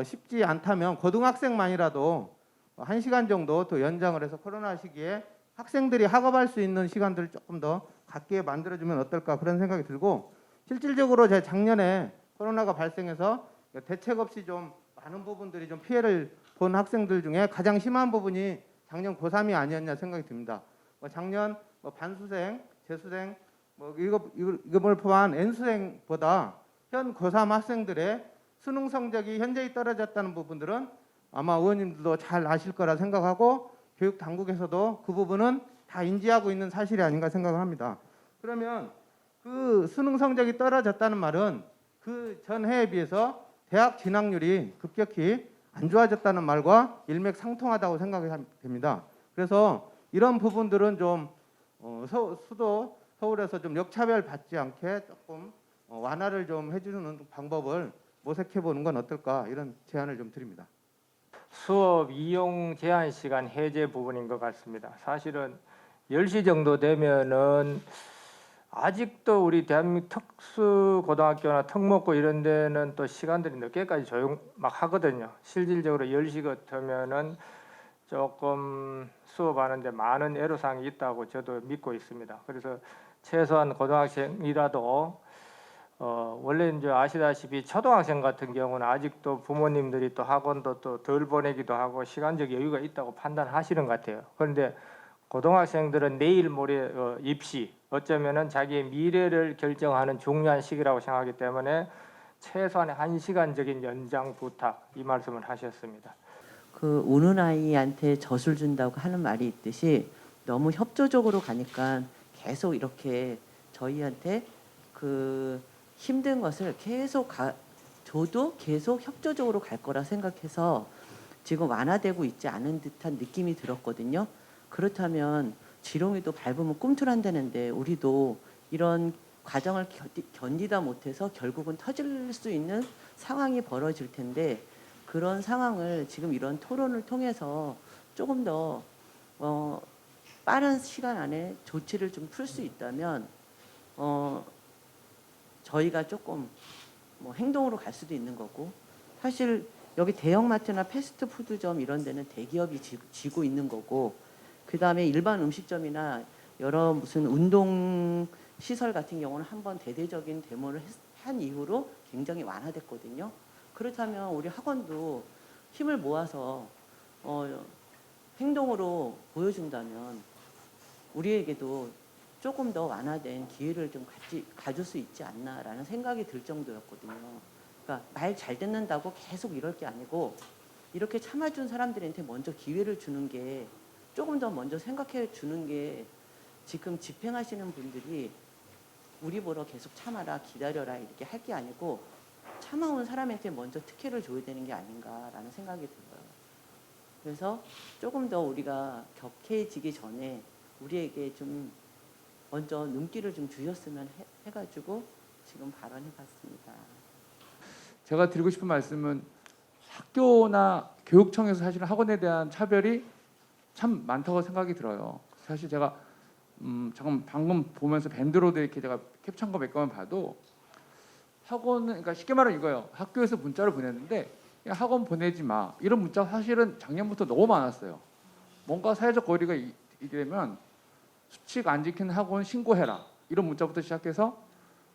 쉽지 않다면 고등학생만이라도 1시간 정도 더 연장을 해서 코로나 시기에 학생들이 학업할 수 있는 시간들을 조금 더 갖게 만들어주면 어떨까, 그런 생각이 들고, 실질적으로 제가 작년에 코로나가 발생해서 대책 없이 좀 많은 부분들이 좀 피해를 본 학생들 중에 가장 심한 부분이 작년 고3이 아니었냐 생각이 듭니다. 작년 반수생, 재수생, 이걸 포함한 N수생보다 현 고3 학생들의 수능 성적이 현저히 떨어졌다는 부분들은 아마 의원님들도 잘 아실 거라 생각하고, 교육 당국에서도 그 부분은 다 인지하고 있는 사실이 아닌가 생각을 합니다. 그러면 그 수능 성적이 떨어졌다는 말은 그 전 해에 비해서 대학 진학률이 급격히 안 좋아졌다는 말과 일맥상통하다고 생각이 됩니다. 그래서 이런 부분들은 좀 수도 서울에서 좀 역차별 받지 않게 조금 완화를 좀 해주는 방법을 모색해 보는 건 어떨까, 이런 제안을 좀 드립니다. 수업 이용 제한 시간 해제 부분인 것 같습니다. 사실은 10시 정도 되면은 아직도 우리 대한민국 특수고등학교나 특목고 이런 데는 또 시간들이 늦게까지 조용 막 하거든요. 실질적으로 10시 같으면은 조금 수업하는데 많은 애로사항이 있다고 저도 믿고 있습니다. 그래서 최소한 고등학생이라도 원래 이제 아시다시피 초등학생 같은 경우는 아직도 부모님들이 또 학원도 또 덜 보내기도 하고 시간적 여유가 있다고 판단하시는 것 같아요. 그런데 고등학생들은 내일 모레 입시, 어쩌면은 자기의 미래를 결정하는 중요한 시기라고 생각하기 때문에 최소한의 1시간적인 연장 부탁, 이 말씀을 하셨습니다. 그 우는 아이한테 젖을 준다고 하는 말이 있듯이 너무 협조적으로 가니까 계속 이렇게 저희한테 그 힘든 것을 계속 저도 계속 협조적으로 갈 거라 생각해서 지금 완화되고 있지 않은 듯한 느낌이 들었거든요. 그렇다면 지렁이도 밟으면 꿈틀한다는데 우리도 이런 과정을 견디다 못해서 결국은 터질 수 있는 상황이 벌어질 텐데, 그런 상황을 지금 이런 토론을 통해서 조금 더 빠른 시간 안에 조치를 좀 풀 수 있다면 저희가 조금 뭐 행동으로 갈 수도 있는 거고, 사실 여기 대형마트나 패스트푸드점 이런 데는 대기업이 지고 있는 거고, 그 다음에 일반 음식점이나 여러 무슨 운동 시설 같은 경우는 한번 대대적인 데모를 한 이후로 굉장히 완화됐거든요. 그렇다면 우리 학원도 힘을 모아서 행동으로 보여준다면 우리에게도 조금 더 완화된 기회를 좀 가질 수 있지 않나라는 생각이 들 정도였거든요. 그러니까 말 잘 듣는다고 계속 이럴 게 아니고, 이렇게 참아준 사람들한테 먼저 기회를 주는 게, 조금 더 먼저 생각해 주는 게, 지금 집행하시는 분들이 우리 보러 계속 참아라, 기다려라 이렇게 할 게 아니고 참아온 사람한테 먼저 특혜를 줘야 되는 게 아닌가라는 생각이 들어요. 그래서 조금 더 우리가 격해지기 전에 우리에게 좀 먼저 눈길을 좀 주셨으면 해가지고 지금 발언해봤습니다. 제가 드리고 싶은 말씀은, 학교나 교육청에서 사실 학원에 대한 차별이 참 많다고 생각이 들어요. 사실 제가 잠깐 방금 보면서 밴드로드 이렇게 제가 캡처한 거 몇 개만 봐도, 학원은, 그러니까 쉽게 말하면 이거예요. 학교에서 문자를 보냈는데 그냥 학원 보내지 마, 이런 문자 사실은 작년부터 너무 많았어요. 뭔가 사회적 거리가 이되면 수칙 안 지키는 학원 신고해라, 이런 문자부터 시작해서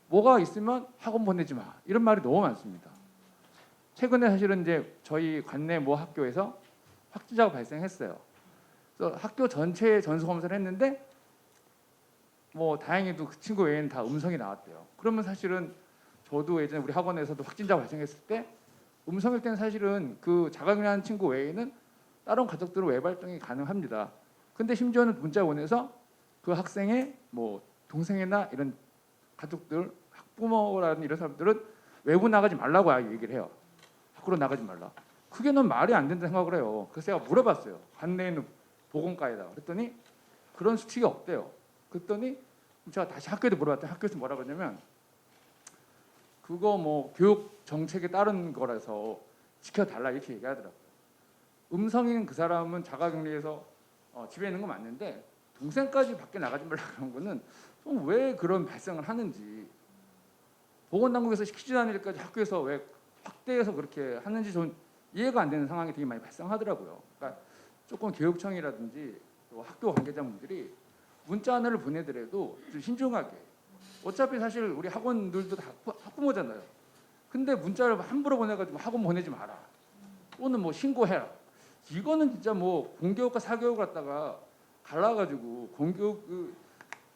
뭐가 있으면 학원 보내지 마, 이런 말이 너무 많습니다. 최근에 사실은 이제 저희 관내 모 학교에서 확진자가 발생했어요. 그래서 학교 전체에 전수 검사를 했는데 뭐 다행히도 그 친구 외에는 다 음성이 나왔대요. 그러면 사실은 저도 예전에 우리 학원에서도 확진자 발생했을 때 음성일 때는 사실은 그 자가격리하는 친구 외에는 다른 가족들은 외부 활동이 가능합니다. 근데 심지어는 문자 보내서 그 학생의 뭐 동생이나 이런 가족들, 학부모라는 이런 사람들은 외부 나가지 말라고 아예 얘기를 해요. 밖으로 나가지 말라. 그게 넌 말이 안 된다 생각을 해요. 그래서 제가 물어봤어요. 관내에 있는 보건과에다. 그랬더니 그런 수칙이 없대요. 그랬더니 제가 다시 학교에도 물어봤더니 학교에서 뭐라 그러냐면 그거 뭐 교육 정책에 따른 거라서 지켜달라 이렇게 얘기하더라고요. 음성인 그 사람은 자가격리해서 집에 있는 건 맞는데 동생까지 밖에 나가지 말라 그런 거는 왜 그런 발생을 하는지, 보건당국에서 시키지 않은 일까지 학교에서 왜 확대해서 그렇게 하는지 좀 이해가 안 되는 상황이 되게 많이 발생하더라고요. 그러니까 조금 교육청이라든지 또 학교 관계자분들이 문자 하나를 보내더라도 좀 신중하게. 어차피 사실 우리 학원들도 다 학부모잖아요. 근데 문자를 함부로 보내가지고 학원 보내지 마라. 또는 뭐 신고해라. 이거는 진짜 뭐 공교육과 사교육을 갖다가 갈라가지고 공교육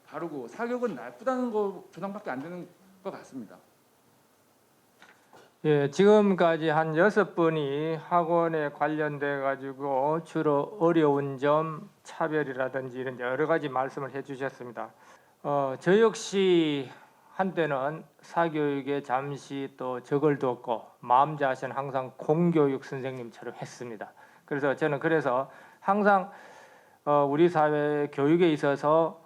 바르고 사교육은 나쁘다는 거 주장밖에 안 되는 것 같습니다. 예, 지금까지 한 6분이 학원에 관련돼 가지고 주로 어려운 점, 차별이라든지 이런 여러 가지 말씀을 해주셨습니다. 저 역시 한때는 사교육에 잠시 또 적을 두었고 마음 자세는 항상 공교육 선생님처럼 했습니다. 그래서 저는 항상 우리 사회 교육에 있어서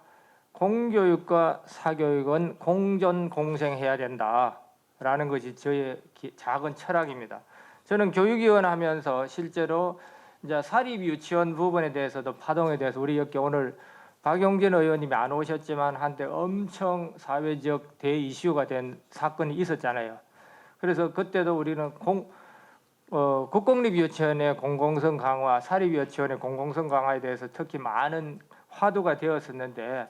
공교육과 사교육은 공존공생해야 된다라는 것이 저의 작은 철학입니다. 저는 교육위원 하면서 실제로 이제 사립유치원 부분에 대해서도 파동에 대해서 우리 여기 오늘 박용진 의원님이 안 오셨지만 한때 엄청 사회적 대이슈가 된 사건이 있었잖아요. 그래서 그때도 우리는 국공립유치원의 공공성 강화, 사립유치원의 공공성 강화에 대해서 특히 많은 화두가 되었었는데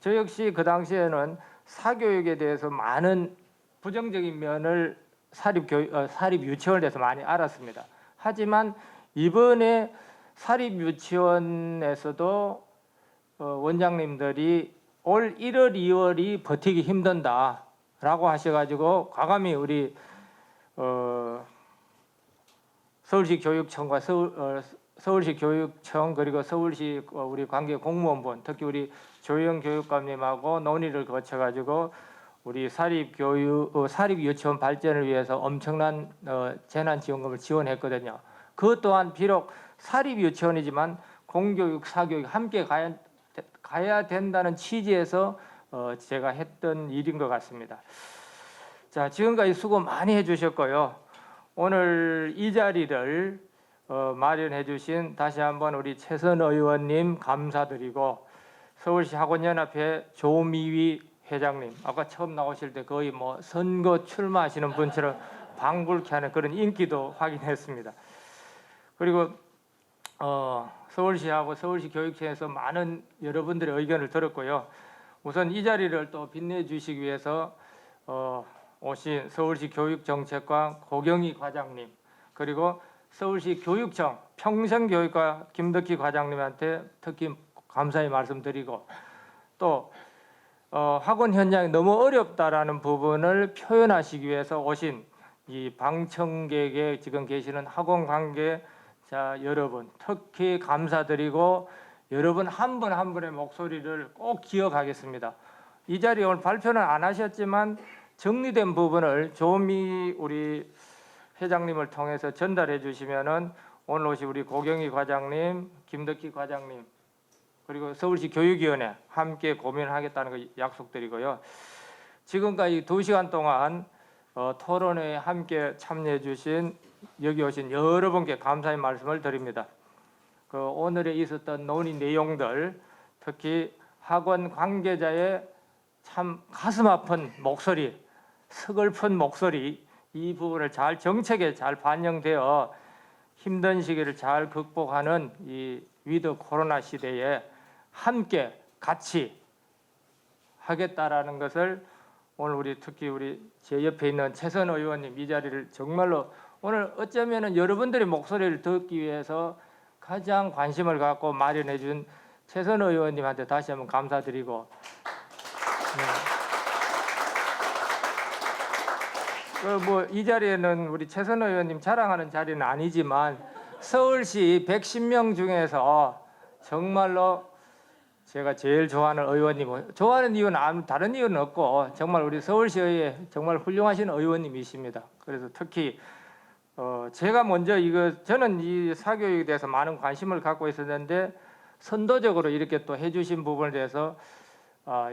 저 역시 그 당시에는 사교육에 대해서 많은 부정적인 면을 사립유치원에 대해서 많이 알았습니다. 하지만 이번에 사립유치원에서도 원장님들이 올 1월, 2월이 버티기 힘든다라고 하셔가지고 과감히 우리 서울시 교육청과 서울시 교육청 그리고 서울시 우리 관계 공무원분 특히 우리 조영 교육감님하고 논의를 거쳐가지고 우리 사립유치원 발전을 위해서 엄청난 재난지원금을 지원했거든요. 그것 또한 비록 사립유치원이지만 공교육, 사교육 함께 가야 된다는 취지에서 제가 했던 일인 것 같습니다. 자, 지금까지 수고 많이 해주셨고요. 오늘 이 자리를 마련해 주신 다시 한번 우리 최선 의원님 감사드리고 서울시 학원연합회 조미위 회장님 아까 처음 나오실 때 거의 뭐 선거 출마하시는 분처럼 방불케 하는 그런 인기도 확인했습니다. 그리고 서울시하고 서울시 교육청에서 많은 여러분들의 의견을 들었고요. 우선 이 자리를 또 빛내주시기 위해서 오신 서울시 교육정책과 고경희 과장님 그리고 서울시 교육청 평생교육과 김덕희 과장님한테 특히 감사의 말씀드리고 또 학원 현장이 너무 어렵다라는 부분을 표현하시기 위해서 오신 이 방청객에 지금 계시는 학원 관계자 여러분 특히 감사드리고 여러분 한 분 한 분의 목소리를 꼭 기억하겠습니다. 이 자리에 오늘 발표는 안 하셨지만 정리된 부분을 조미 우리 회장님을 통해서 전달해 주시면은 오늘 오신 우리 고경희 과장님, 김덕희 과장님 그리고 서울시 교육위원회 함께 고민하겠다는 거 약속드리고요. 지금까지 2시간 동안 토론회에 함께 참여해 주신 여기 오신 여러분께 감사의 말씀을 드립니다. 오늘에 있었던 논의 내용들 특히 학원 관계자의 참 가슴 아픈 목소리, 서글픈 목소리 이 부분을 잘 정책에 잘 반영되어 힘든 시기를 잘 극복하는 이 위드 코로나 시대에 함께 같이 하겠다라는 것을 오늘 우리 특히 우리 제 옆에 있는 최선 의원님 이 자리를 정말로 오늘 어쩌면은 여러분들의 목소리를 듣기 위해서 가장 관심을 갖고 마련해 준 최선 의원님한테 다시 한번 감사드리고 뭐 이 자리에는 우리 최선 의원님 자랑하는 자리는 아니지만 서울시 110명 중에서 정말로 제가 제일 좋아하는 의원님, 좋아하는 이유는 다른 이유는 없고 정말 우리 서울시의회 정말 훌륭하신 의원님이십니다. 그래서 특히 제가 먼저 저는 이 사교육에 대해서 많은 관심을 갖고 있었는데 선도적으로 이렇게 또 해주신 부분에 대해서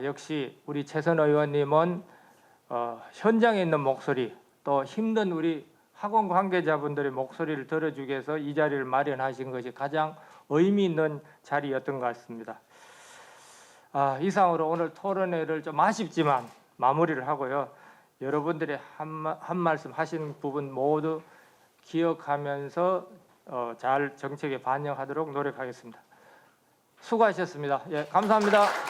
역시 우리 최선 의원님은 현장에 있는 목소리 또 힘든 우리 학원 관계자분들의 목소리를 들어주기 위해서 이 자리를 마련하신 것이 가장 의미 있는 자리였던 것 같습니다. 이상으로 오늘 토론회를 좀 아쉽지만 마무리를 하고요. 여러분들이 한 말씀 하신 부분 모두 기억하면서 잘 정책에 반영하도록 노력하겠습니다. 수고하셨습니다. 예, 감사합니다.